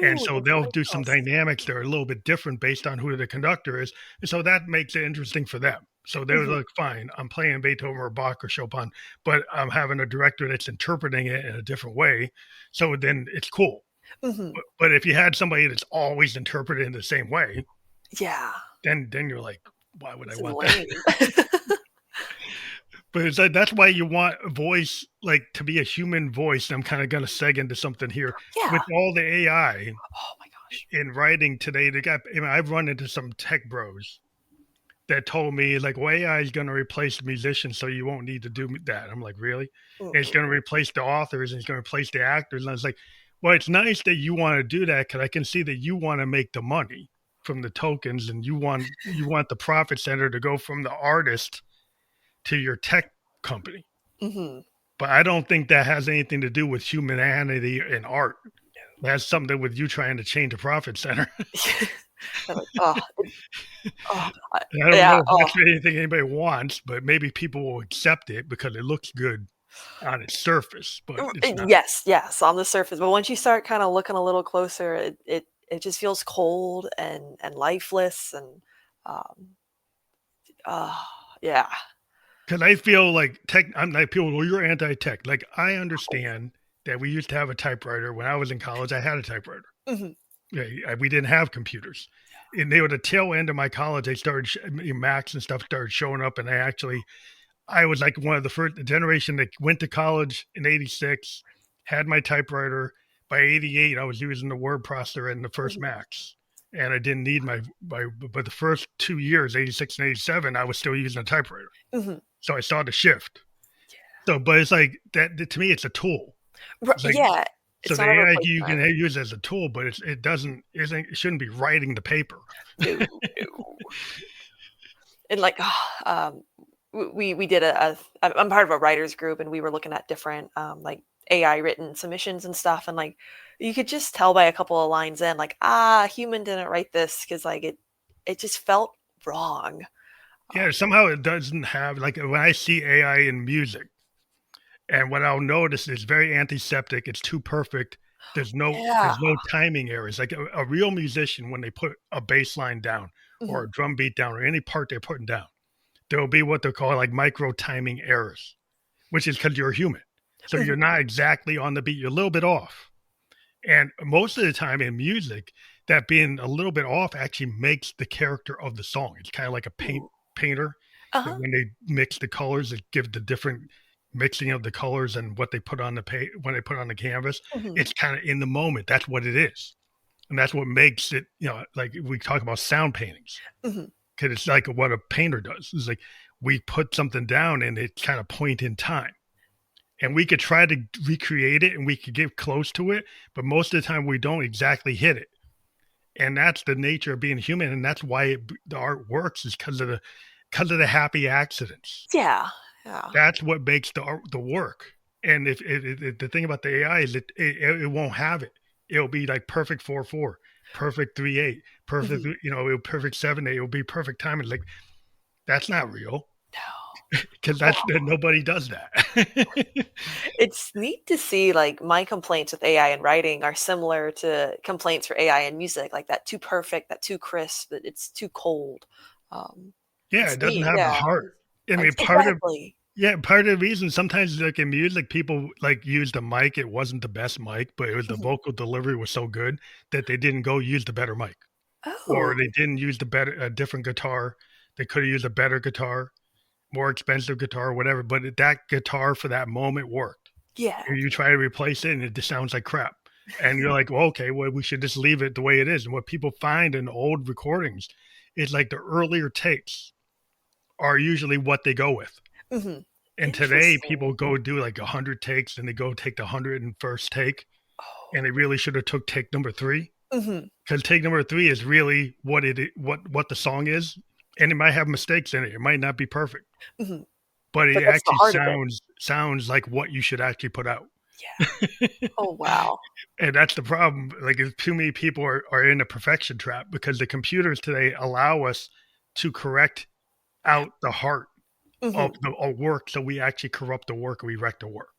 And Ooh, so that's they'll something do some else. dynamics that are a little bit different based on who the conductor is. And so that makes it interesting for them. So they're Mhm, like, fine, I'm playing Beethoven or Bach or Chopin, but I'm having a director that's interpreting it in a different way. So then it's cool. mhm. But if you had somebody that's always interpreted in the same way, Yeah, then you're like, why would I this is want that? lame. But it's like that's why you want a voice like to be a human voice. I'm kind of going to seg into something here Yeah. with all the AI Oh my gosh. in writing today. They got. I mean, I've run into some tech bros that told me like, "Well, AI is going to replace musicians, so you won't need to do that." I'm like, "Really?" And it's Mm-mm. going to replace the authors and it's going to replace the actors. And I was like, "Well, it's nice that you want to do that because I can see that you want to make the money from the tokens and you want the profit center to go from the artist to your tech company." Mhm. But I don't think that has anything to do with humanity and art. It has something with you trying to change a profit center. I'm like, "Oh, oh, I And I don't yeah, know if oh, that's anything anybody wants, but maybe people will accept it because it looks good on its surface, but it's not. yes, yes, on the surface, but once you start kinda looking a little closer, it just feels cold and lifeless and, um, ah, yeah. Because I feel like tech, I'm like people, well, you're anti-tech. Like I understand that we used to have a typewriter. When I was in college, I had a typewriter. Mhm. Yeah, we didn't have computers. And they were the tail end of my college. They started, Macs and stuff started showing up. And I was like one of the first generation that went to college in '86, had my typewriter. By '88, I was using the word processor and the first Mhm. Macs. And I didn't need but the first 2 years, '86 and '87, I was still using a typewriter. Mhm. So I saw the shift. So, but it's like that to me, it's a tool. Ri It's like, yeah, so it's the not a AI you can replacement. use as a tool, but it shouldn't be writing the paper. No, no. And, like, we did I'm part of a writers group, and we were looking at different, like, AI written submissions and stuff, and, like, you could just tell by a couple of lines in, like, "Ah, a human didn't write this because like, it just felt wrong." Yeah, somehow it doesn't have like when I see AI in music, and what I'll notice is very antiseptic. It's too perfect. Yeah. There's no timing errors. Like a real musician, when they put a bass line down or Mhm, a drum beat down or any part they're putting down, there will be what they call like micro timing errors, which is because you're a human. So mhm, you're not exactly on the beat. You're a little bit off. And most of the time in music, that being a little bit off actually makes the character of the song. It's kind of like a ooh. painter that Uh-huh, when they mix the colors, it gives the different mixing of the colors and what they put on when they put on the canvas. mhm, It's kind of in the moment. That's what it is, and that's what makes it. Like we talk about sound paintings mhm, because it's like what a painter does. It's like we put something down and it kind of point in time and we could try to recreate it and we could get close to it, but most of the time we don't exactly hit it. And that's the nature of being human, and that's why the art works is because of the happy accidents. yeah, yeah, That's what makes the work. And if the thing about the AI is it won't have it. It'll be like perfect 4/4, perfect 3/8, perfect mhm. perfect 7/8. It'll be perfect timing. Like that's not real No. because Well, nobody does that. it's neat to see, like, my complaints with AI in writing are similar to complaints for AI in music, like, that too perfect, that too crisp, that it's too cold. Um, Yeah, it's it doesn't neat, have a yeah. heart. I mean, Exactly. part of the reason sometimes like in music, people like used a mic. It wasn't the best mic, but it was the Mhm. vocal delivery was so good that they didn't go use the better mic, or Oh, they didn't use a different guitar. They could have used a better guitar, more expensive guitar, whatever. But that guitar for that moment worked. yeah. And you try to replace it, and it just sounds like crap. And you're like, well, okay, well, we should just leave it the way it is. And what people find in old recordings is like the earlier takes are usually what they go with. Mhm. And today Interesting. people go do like 100 takes and they go take the 101st take and Oh. they really should have took take number 3 Mhm, because take number 3 is really what the song is, and it might have mistakes in it. It might not be perfect, mhm. but But it that's the actually heart of it. sounds like what you should actually put out. Yeah. Oh, wow. And that's the problem. Like if too many people are in a perfection trap because the computers today allow us to correct Yeah. out the heart of Mhm. the work, so we actually corrupt the work, we wreck the work.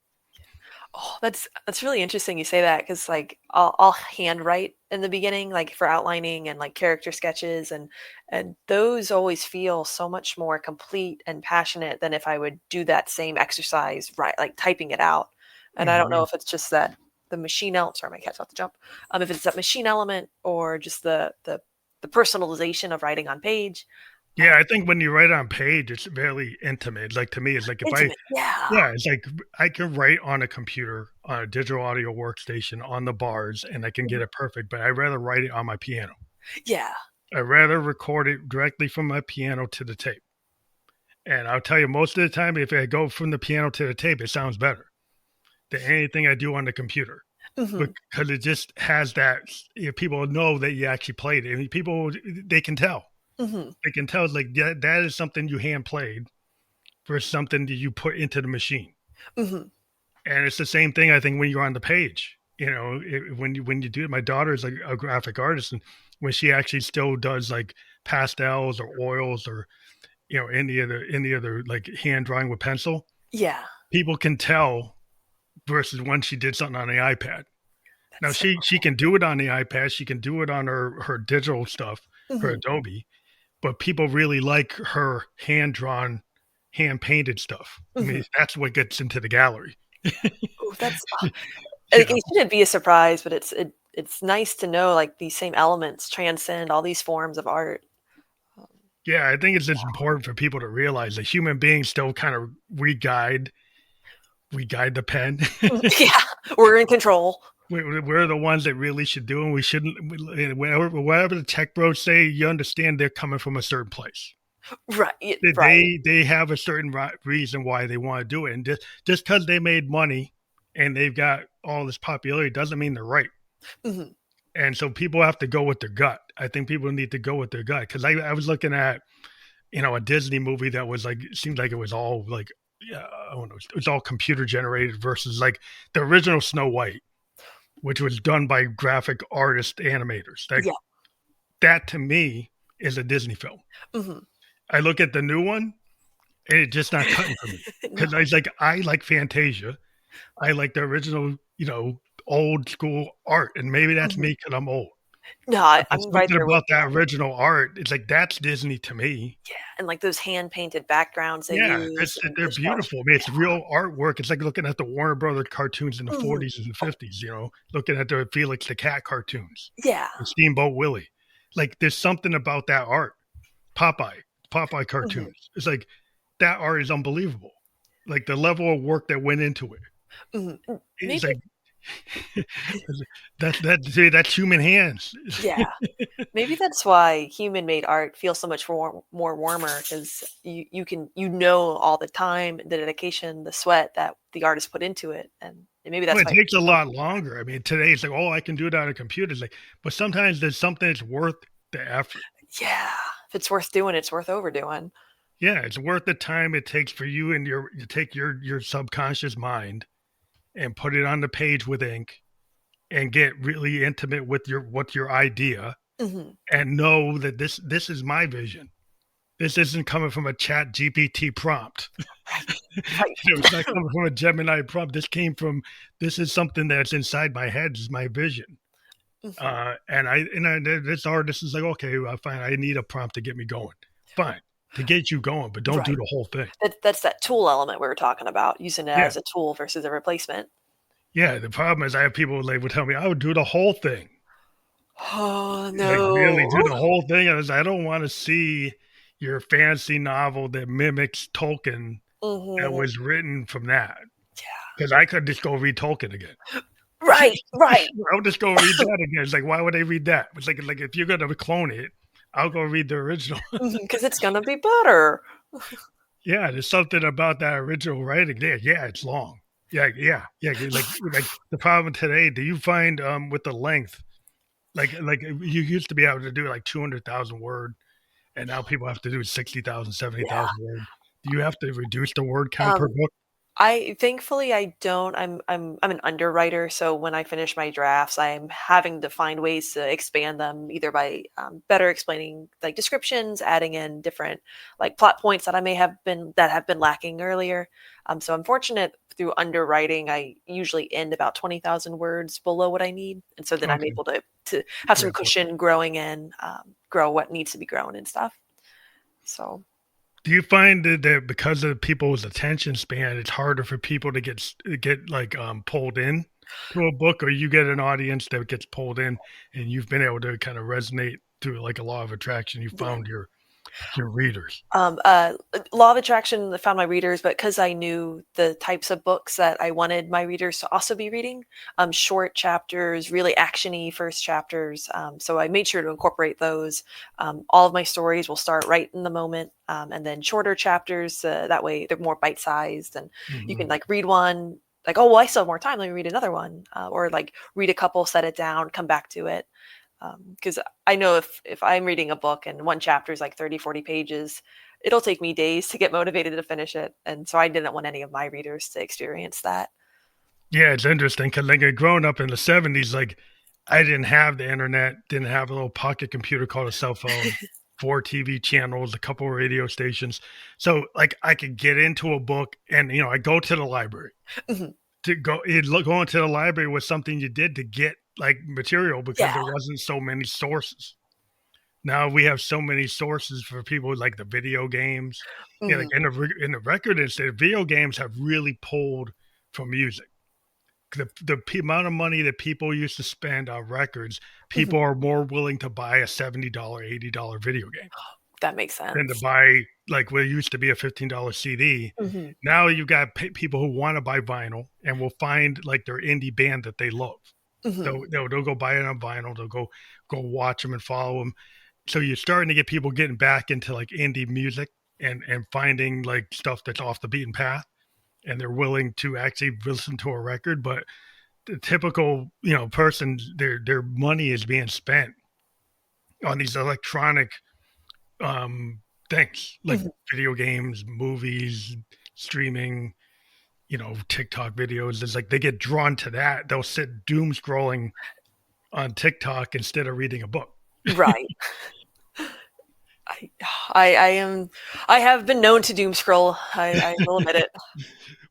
Oh, that's really interesting you say that because like I'll handwrite in the beginning, like for outlining and like character sketches, and those always feel so much more complete and passionate than if I would do that same exercise right, like typing it out. And I don't know Mhm. if it's just that the machine element. Sorry, my cat's off the jump. If it's that machine element or just the personalization of writing on page. Yeah, I think when you write on page, it's very intimate. Like, to me, it's like if I Intimate, yeah. yeah, it's like I can write on a computer, on a digital audio workstation, on the bars, and I can get Mhm. it perfect, but I'd rather write it on my piano. Yeah. I'd rather record it directly from my piano to the tape. And I'll tell you, most of the time, if I go from the piano to the tape, it sounds better than anything I do on the computer Hmm. because it just has that. People know that you actually played it. I mean, people, they can tell. Hmm. They can tell. It's like that is something you hand played versus something that you put into the machine. Hmm. And it's the same thing, I think, when you're on the page. When you do it, my daughter is like a graphic artist, and when she actually still does like pastels or oils or any other like hand drawing with pencil, Yeah. people can tell versus when she did something on the iPad. Now That's so she can do it on the iPad, she can do it on her digital stuff, her cool. Adobe, but people really like her hand drawn, hand painted stuff. I Hmm. mean, that's what gets into the gallery. Oh, that's like, Yeah. it shouldn't be a surprise, but it's nice to know, like, these same elements transcend all these forms of art. Um, Yeah, I think it's just important for people to realize that human beings still kind of we guide the pen. yeah, we're in control. We're the ones that really should do, and we shouldn't. Whatever the tech bros say, you understand they're coming from a certain place. Right, right. They have a certain reason why they want to do it, and just because they made money and they've got all this popularity doesn't mean they're right. Mhm, And so people have to go with their gut. I think people need to go with their gut because I was looking at a Disney movie that was like it seemed like it was all like yeah, I don't know, it was all computer generated versus like the original Snow White, which was done by graphic artist animators. Like yeah, that to me is a Disney film. mhm. I look at the new one and it's just not cutting for me No, because I like Fantasia. I like the original, old school art, and maybe that's mhm. me because I'm old. No, But there's I'm right something there with about you that on that. original art. It's like that's Disney to me. Yeah, and, like, those hand-painted backgrounds they Yeah, use and they're those brush. beautiful. I mean, it's real artwork. It's like looking at the Warner Brother cartoons in the Mhm. 40s and the 50s, looking at the Felix the Cat cartoons Yeah. and Steamboat Willie. Like, there's something about that art. Popeye Mhm, cartoons. It's like that art is unbelievable. Like the level of work that went into it. mhm. It's Maybe like that's human hands. yeah. Maybe that's why human-made art feels so much more warmer because you know all the time, the dedication, the sweat that the artist put into it, and maybe Well, that's it why it takes a feels so lot longer. I mean, today it's like, oh, I can do it on a computer. It's like, but sometimes there's something that's worth the effort. yeah. If it's worth doing, it's worth overdoing. Yeah, it's worth the time it takes for you and to take your subconscious mind and put it on the page with ink and get really intimate with your idea Mhm. and know that this is my vision. This isn't coming from a chat GPT prompt. Right. Right. It's not coming from a Gemini prompt. This is something that's inside my head, is my vision. Mhm. This artist is like, okay, well, fine. I need a prompt to get me going. Fine, to get you going, but don't do Right. the whole thing. That's that tool element we were talking about, using it Yeah, as a tool versus a replacement. yeah. The problem is, I have people like would tell me I would do the whole thing, Oh, like really no. do the whole thing. I don't want to see your fancy novel that mimics Tolkien that Mhm. was written from that Yeah. because I could just go read Tolkien again. Right, right. I'll just go read that again. It's like, why would they read that? It's like if you're gonna clone it, I'll go read the original. Because it's gonna be better. Yeah, there's something about that original writing there. Yeah, it's long. Yeah, yeah, yeah. Like the problem today. Do you find with the length, like you used to be able to do like 200,000 word, and now people have to do 60,000, seventy Yeah. thousand word. Do you have to reduce the word count per book? I thankfully I don't. I'm an underwriter, so when I finish my drafts, I'm having to find ways to expand them either by better explaining like descriptions, adding in different like plot points that I may have been lacking earlier. So I'm fortunate through underwriting. I usually end about 20,000 words below what I need, and so then I'm Okay. able to have some Yeah. cushion growing in, grow what needs to be grown and stuff. So. Do you find that because of people's attention span, it's harder for people to get like pulled in to a book, or you get an audience that gets pulled in, and you've been able to kind of resonate through like a law of attraction? You Yeah. found your readers. Law of Attraction found my readers, but because I knew the types of books that I wanted my readers to also be reading, short chapters, really actiony first chapters. So I made sure to incorporate those. All of my stories will start right in the moment, and then shorter chapters. That way, they're more bite sized, and you Hmm. can like read one. Like, oh, well, I still have more time. Let me read another one, or like read a couple, set it down, come back to it. Because I know if I'm reading a book and one chapter is like 30, 40 pages, it'll take me days to get motivated to finish it. And so I didn't want any of my readers to experience that. Yeah, it's interesting because like growing up in the '70s, like I didn't have the internet, didn't have a little pocket computer called a cell phone, four TV channels, a couple of radio stations. So like I could get into a book, and I go to the library. Mhm. Going to the library was something you did to get like material because Yeah. there wasn't so many sources. Now we have so many sources for people like the video games. Yeah, like Mhm. in the record industry, video games have really pulled from music. The amount of money that people used to spend on records, Mhm. people are more willing to buy a $70, $80 video game That makes than to sense. buy like what used to be a $15 CD. Mhm. Now you got people who want to buy vinyl and will find like their indie band that they love. Mhm. They'll go buy it on vinyl. They'll go watch them and follow them. So you're starting to get people getting back into like indie music and finding like stuff that's off the beaten path, and they're willing to actually listen to a record. But the typical person, their money is being spent on these electronic um things like Mhm. video games, movies, streaming, TikTok videos. It's like they get drawn to that. They'll sit doom scrolling on TikTok instead of reading a book. Right. I, I am. I have been known to doom scroll. I will admit it.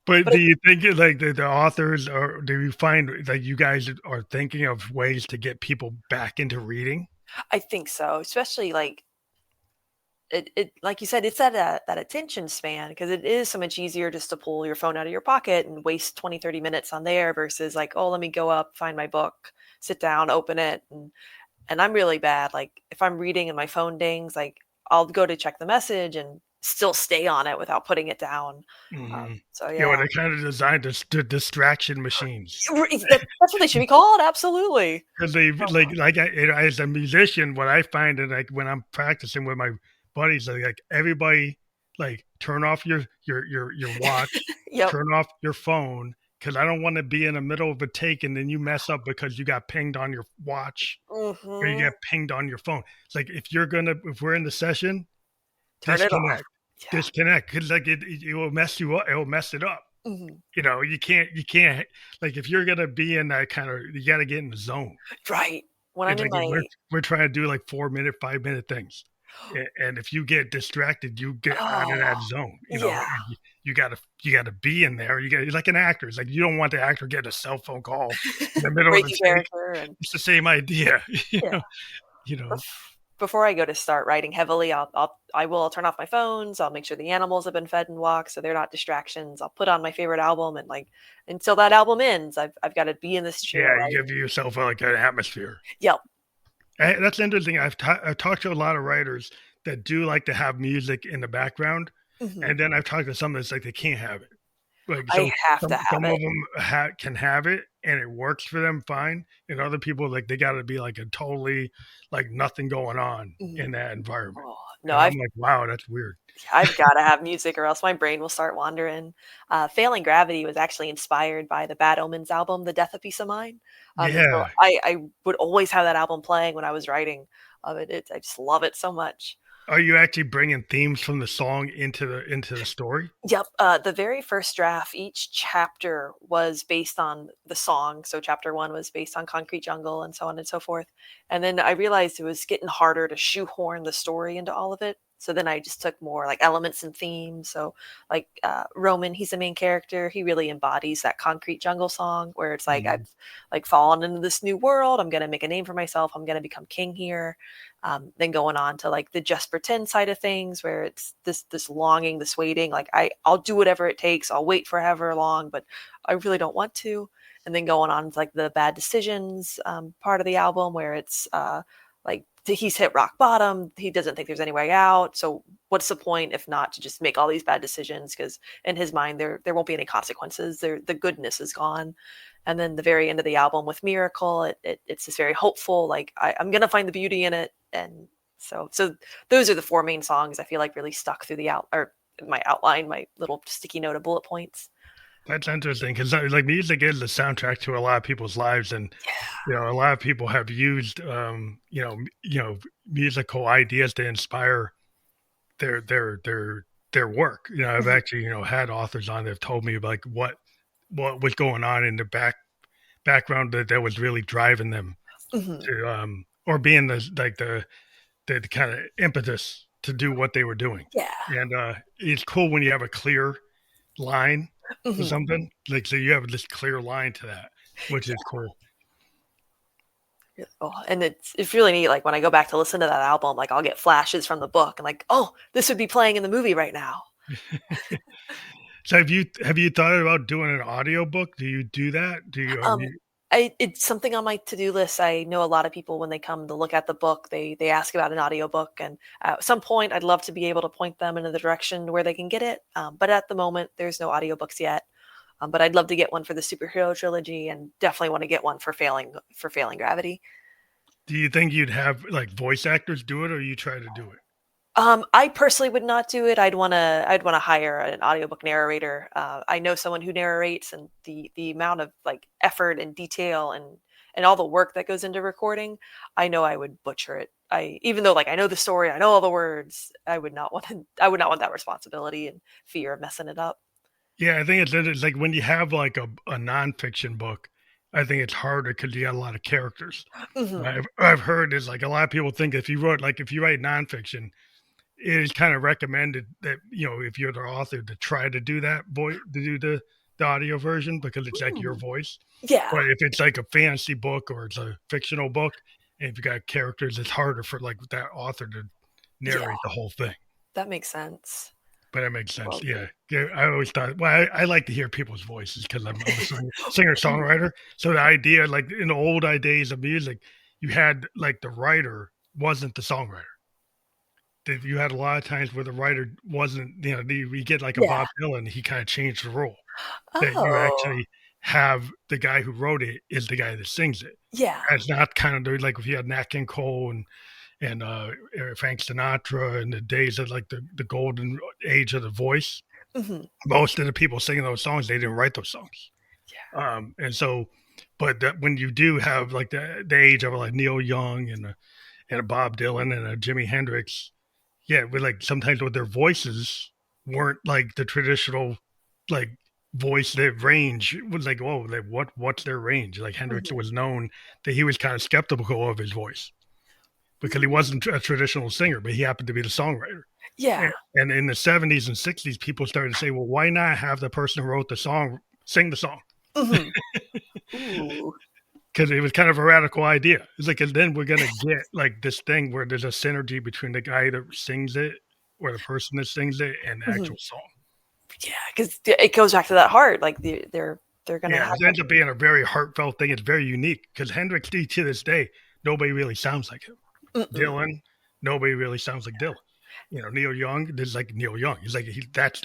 But But do you think like the authors, or do you find that you guys are thinking of ways to get people back into reading? I think so, especially like it like you said, it's that attention span because it is so much easier just to pull your phone out of your pocket and waste 20, 30 minutes on there versus like, oh, let me go up, find my book, sit down, open it. And I'm really bad. Like if I'm reading and my phone dings, like I'll go to check the message and still stay on it without putting it down. Hmm. So Yeah, yeah. they're kind of designed as distraction machines. That's what they should be called. Absolutely. Because they as a musician, what I find is like when I'm practicing with my buddies, like everybody like turn off your watch, Yep. turn off your phone, because I don't want to be in the middle of a take and then you mess up because you got pinged on your watch or you Hmm. get pinged on your phone. It's like if we're in the session, Turn it off. disconnect, Yeah. disconnect, because like it will mess you up. It will mess it up. Hmm. You can't like if you're gonna be in that kind of, you got to get in the zone. Right. When I'm It's in like my we're trying to do like 4 minute, 5 minute things, and if you get distracted, you get out of that oh zone. yeah. And you gotta be in there. You got like an actor. It's like you don't want the actor getting a cell phone call in the middle of the Breaking take. character and It's the same idea. you yeah. know. You know. Before I go to start writing heavily, I will turn off my phones. I'll make sure the animals have been fed and walked, so they're not distractions. I'll put on my favorite album and like until that album ends, I've got to be in this chair Yeah, you give writing. yourself like an atmosphere. Yep. That's interesting. I've talked to a lot of writers that do like to have music in the background, Hmm. and then I've talked to some that's like they can't have it. Like I so, have to some have of it. them can have it and it works for them fine, and other people like they got to be like a totally like nothing going on Mhm. in that environment. Oh, no, And I'm like, wow, that's weird. I've got to have music or else my brain will start wandering. Failing Gravity was actually inspired by the Bad Omens album, The Death of Peace of Mind. And so Yeah, I would always have that album playing when I was writing. I just love it so much. Are you actually bringing themes from the song into the story? Yep. The very first draft, each chapter was based on the song. So chapter one was based on Concrete Jungle and so on and so forth. And then I realized it was getting harder to shoehorn the story into all of it. So then I just took more like elements and themes. So like Roman, he's the main character. He really embodies that Concrete Jungle song where it's like Mhm. I've like fallen into this new world. I'm gonna make a name for myself. I'm gonna become king here. Then going on to like the just pretend side of things where it's this longing, this waiting, like I'll do whatever it takes, I'll wait forever long, but I really don't want to. And then going on to like the bad decisions part of the album where it's like he's hit rock bottom, he doesn't think there's any way out, so what's the point if not to just make all these bad decisions, because in his mind there won't be any consequences, the goodness is gone. And then the very end of the album with Miracle, it's just very hopeful, like I'm gonna find the beauty in it. And so those are the four main songs I feel like really stuck through the out or my outline, my little sticky note of bullet points. That's interesting because like music is the soundtrack to a lot of people's lives, and Yeah. you know a lot of people have used musical ideas to inspire their work. You know, I've Mhm. actually had authors on that have told me like what was going on in the background that was really driving them Mhm. to or being the kind of impetus to do what they were doing. Yeah. And it's cool when you have a clear line to Mhm. something, like so you have this clear line to that, which is cool. Yeah. Oh, and it's really neat. Like when I go back to listen to that album, like I'll get flashes from the book and like, oh, this would be playing in the movie right now. So have you thought about doing an audiobook? Do you do that? Do you have Um, you it's something on my to-do list. I know a lot of people when they come to look at the book, they ask about an audiobook, and at some point, I'd love to be able to point them in the direction where they can get it. But at the moment, there's no audiobooks yet. But I'd love to get one for the superhero trilogy, and definitely want to get one for failing gravity. do you think you'd have like voice actors do it, or you try to do it? I personally would not do it. I'd wanna hire an audiobook narrator. I know someone who narrates, and the amount of like effort and detail and all the work that goes into recording, I know I would butcher it. I even though like I know the story, I know all the words, I would not want that responsibility and fear of messing it up. Yeah, I think it's like when you have like a nonfiction book, I think it's harder because you got a lot of characters. Mhm. I've heard is like a lot of people think if you write nonfiction, it is kind of recommended that if you're the author to try to do that voice to do the audio version because it's like your Ooh. voice. Yeah. But if it's like a fantasy book or it's a fictional book, and if you got characters, it's harder for like that author to Yeah. narrate the whole thing. That makes sense. But that makes sense. Well, Yeah. Yeah. I always thought, well, I like to hear people's voices because I'm a singer mhm. songwriter. So the idea, like in the old days of music, you had like the writer wasn't the songwriter. That you had a lot of times where the writer wasn't, we get like a Yeah. Bob Dylan, he kind of changed the role that you Oh. actually have the guy who wrote it is the guy that sings it. Yeah. It's not kind of like if you had Nat King Cole and Frank Sinatra in the days of like the golden age of the voice. Mhm. Most of the people singing those songs, they didn't write those songs. Yeah. And so, but that when you do have like the age of like Neil Young and a Bob Dylan and a Jimi Hendrix, yeah, with like sometimes with their voices weren't like the traditional like voice that range was like, oh, like what's their range? Like Hendrix Mhm. was known that he was kind of skeptical of his voice because he wasn't a traditional singer, but he happened to be the songwriter. Yeah. And in the 70s and 60s, people started to say, well, why not have the person who wrote the song sing the song? Mhm. Ooh. Because it was kind of a radical idea. It's like, and then we're going to get like this thing where there's a synergy between the guy that sings it or the person that sings it and the Mhm. actual song. Yeah, because it goes back to that heart. Like they're gonna Yeah, have it that. ends up being a very heartfelt thing. It's very unique because Hendrix D to this day, nobody really sounds like him. Mm-mm. Dylan, nobody really sounds like Dylan. Neil Young, there's like Neil Young. He's like that's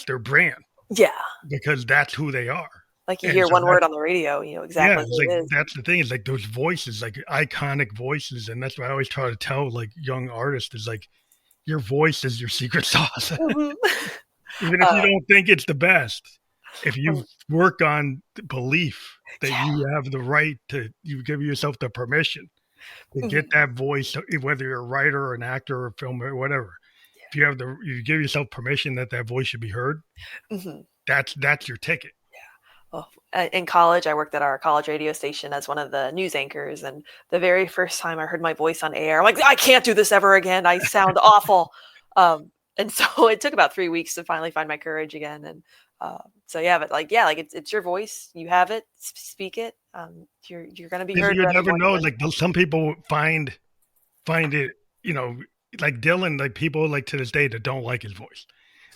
their brand Yeah, because that's who they are. like you And hear so one that word on the radio, you know yeah, exactly it's who like it is. that's the thing. Is like those voices, like iconic voices, and that's what I always try to tell like young artists is like your voice is your secret sauce. Mhm. Even if you Uh, don't think it's the best, if you work on the belief that yeah, you have the right to, you give yourself the permission. to get Mhm. that voice, whether you're a writer or an actor or a filmer or whatever. If you give yourself permission that that voice should be heard, Mhm. that's your ticket. Well, in college, I worked at our college radio station as one of the news anchors, and the very first time I heard my voice on air, I'm like, I can't do this ever again. I sound awful. And so it took about 3 weeks to finally find my courage again. And so yeah, but like yeah, like it's your voice. You have it. Speak it. You're gonna be heard You whether never more know. people. Like some people find it, you know, like Dylan, like people like to this day that don't like his voice.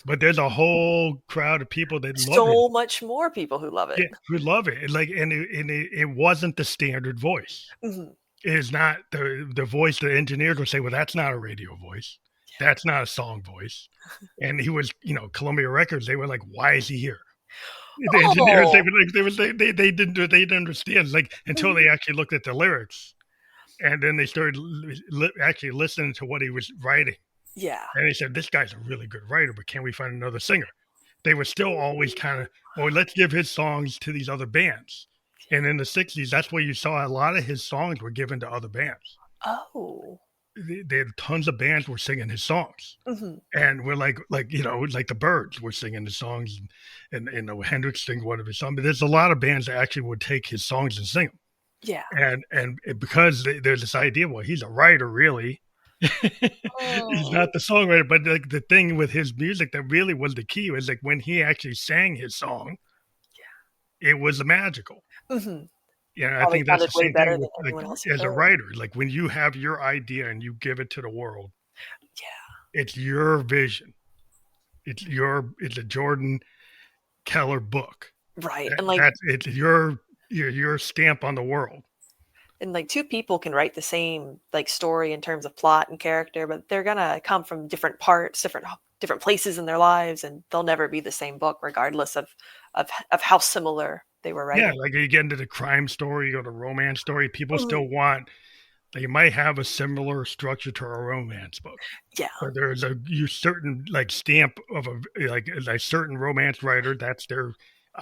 But there's a whole crowd of people that love his, So much more people who love it. yeah, who love it. And like, it wasn't the standard voice. Mhm. It is not the voice. The engineers would say, "Well, that's not a radio voice. That's not a song voice." And he was, Columbia Records. They were like, "Why is he here?" The engineers, they Oh. were like, they didn't understand, like until Mhm. they actually looked at the lyrics, and then they started actually listening to what he was writing. Yeah. And they said, "This guy's a really good writer, but can we find another singer?" They were still always kind of, "Well, let's give his songs to these other bands." And in the '60s, that's where you saw a lot of his songs were given to other bands. Oh. They had tons of bands were singing his songs. Mhm. And we're like the Birds were singing the songs, and Hendrix sing one of his songs. But there's a lot of bands that actually would take his songs and sing them. Yeah. And because there's this idea, well, he's a writer, really. He's Oh. not the songwriter, but like the thing with his music that really was the key was like when he actually sang his song, it was magical. Mhm. Yeah, I Probably think that's sounded the way same better thing than with like anyone else who as a could. writer, like when you have your idea and you give it to the world, Yeah. it's your vision. It's a Jordan Keller book. Right. That's it's your stamp on the world. And like two people can write the same like story in terms of plot and character, but they're gonna come from different parts, different places in their lives, and they'll never be the same book, regardless of how similar they were Yeah, writing. like you get into the crime story or the romance story, people Mhm. still want they might have a similar structure to a romance book, Yeah. but there's a you certain like stamp of a certain romance writer that's their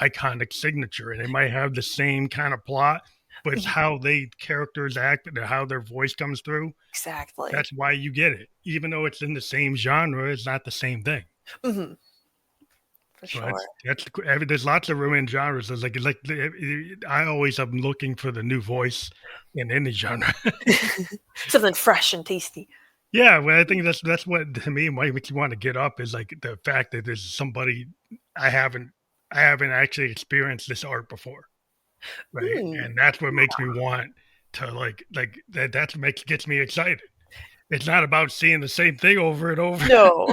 iconic signature, and they might have the same kind of plot, but it's Mhm. how they characters act and how their voice comes through. Exactly. That's why you get it, even though it's in the same genre. It's not the same thing. Hmm. For So sure. there's lots of romance genres. I always am looking for the new voice in any genre. Something fresh and tasty. Yeah, well, I think that's what to me what makes you want to get up is like the fact that there's somebody I haven't I haven't actually experienced this art before, right? Hmm. And that's what makes me want to that's what makes gets me excited. It's not about seeing the same thing over and over. No,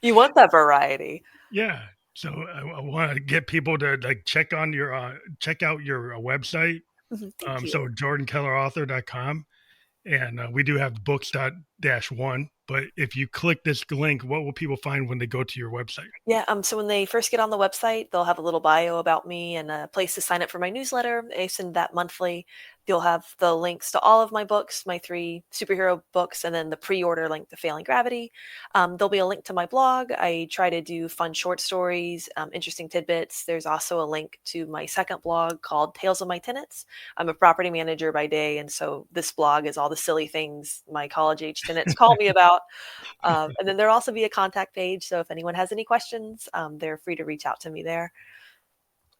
you want that variety. Yeah. So I want to get people to like check out your website. Mhm. Thank you. So jordankellerauthor.com. And we do have books dash one. But if you click this link, what will people find when they go to your website? Yeah, so when they first get on the website, they'll have a little bio about me and a place to sign up for my newsletter. I send that monthly. You'll have the links to all of my books, my three superhero books, and then the pre-order link to Failing Gravity. There'll be a link to my blog. I try to do fun short stories, interesting tidbits. There's also a link to my second blog called Tales of My Tenants. I'm a property manager by day, and so this blog is all the silly things my college-age tenants call me about. And then there'll also be a contact page. So if anyone has any questions, they're free to reach out to me there.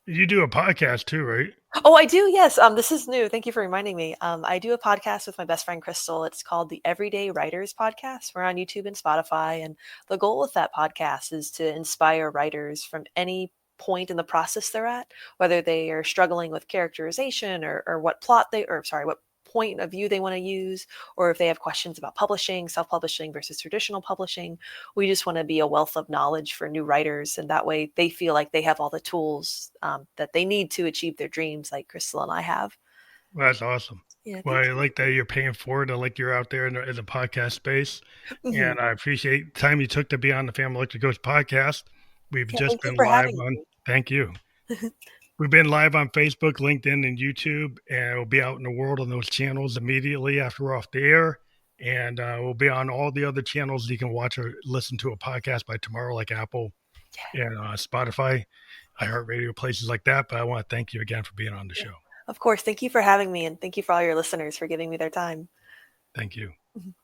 You do a podcast too, right? Oh, I do. Yes. This is new. Thank you for reminding me. I do a podcast with my best friend Crystal. It's called the Everyday Writers Podcast. We're on YouTube and Spotify. And the goal with that podcast is to inspire writers from any point in the process they're at, whether they are struggling with characterization or what plot they, or sorry, what point of view they want to use, or if they have questions about publishing, self-publishing versus traditional publishing. We just want to be a wealth of knowledge for new writers, and that way they feel like they have all the tools that they need to achieve their dreams, like Crystal and I have. Well, that's awesome. Yeah, Well, thank I you. like that you're paying for it. I like you're out there in the podcast space. Mhm. And I appreciate the time you took to be on the Family Electric Ghost podcast. We've Yeah, just thank you been for live having on, me. thank you. We've been live on Facebook, LinkedIn, and YouTube, and we'll be out in the world on those channels immediately after we're off the air. And we'll be on all the other channels you can watch or listen to a podcast by tomorrow, like Apple and Spotify, iHeartRadio, places like that. But I want to thank you again for being on the Yeah. show. Of course. Thank you for having me, and thank you for all your listeners for giving me their time. Thank you. Mhm.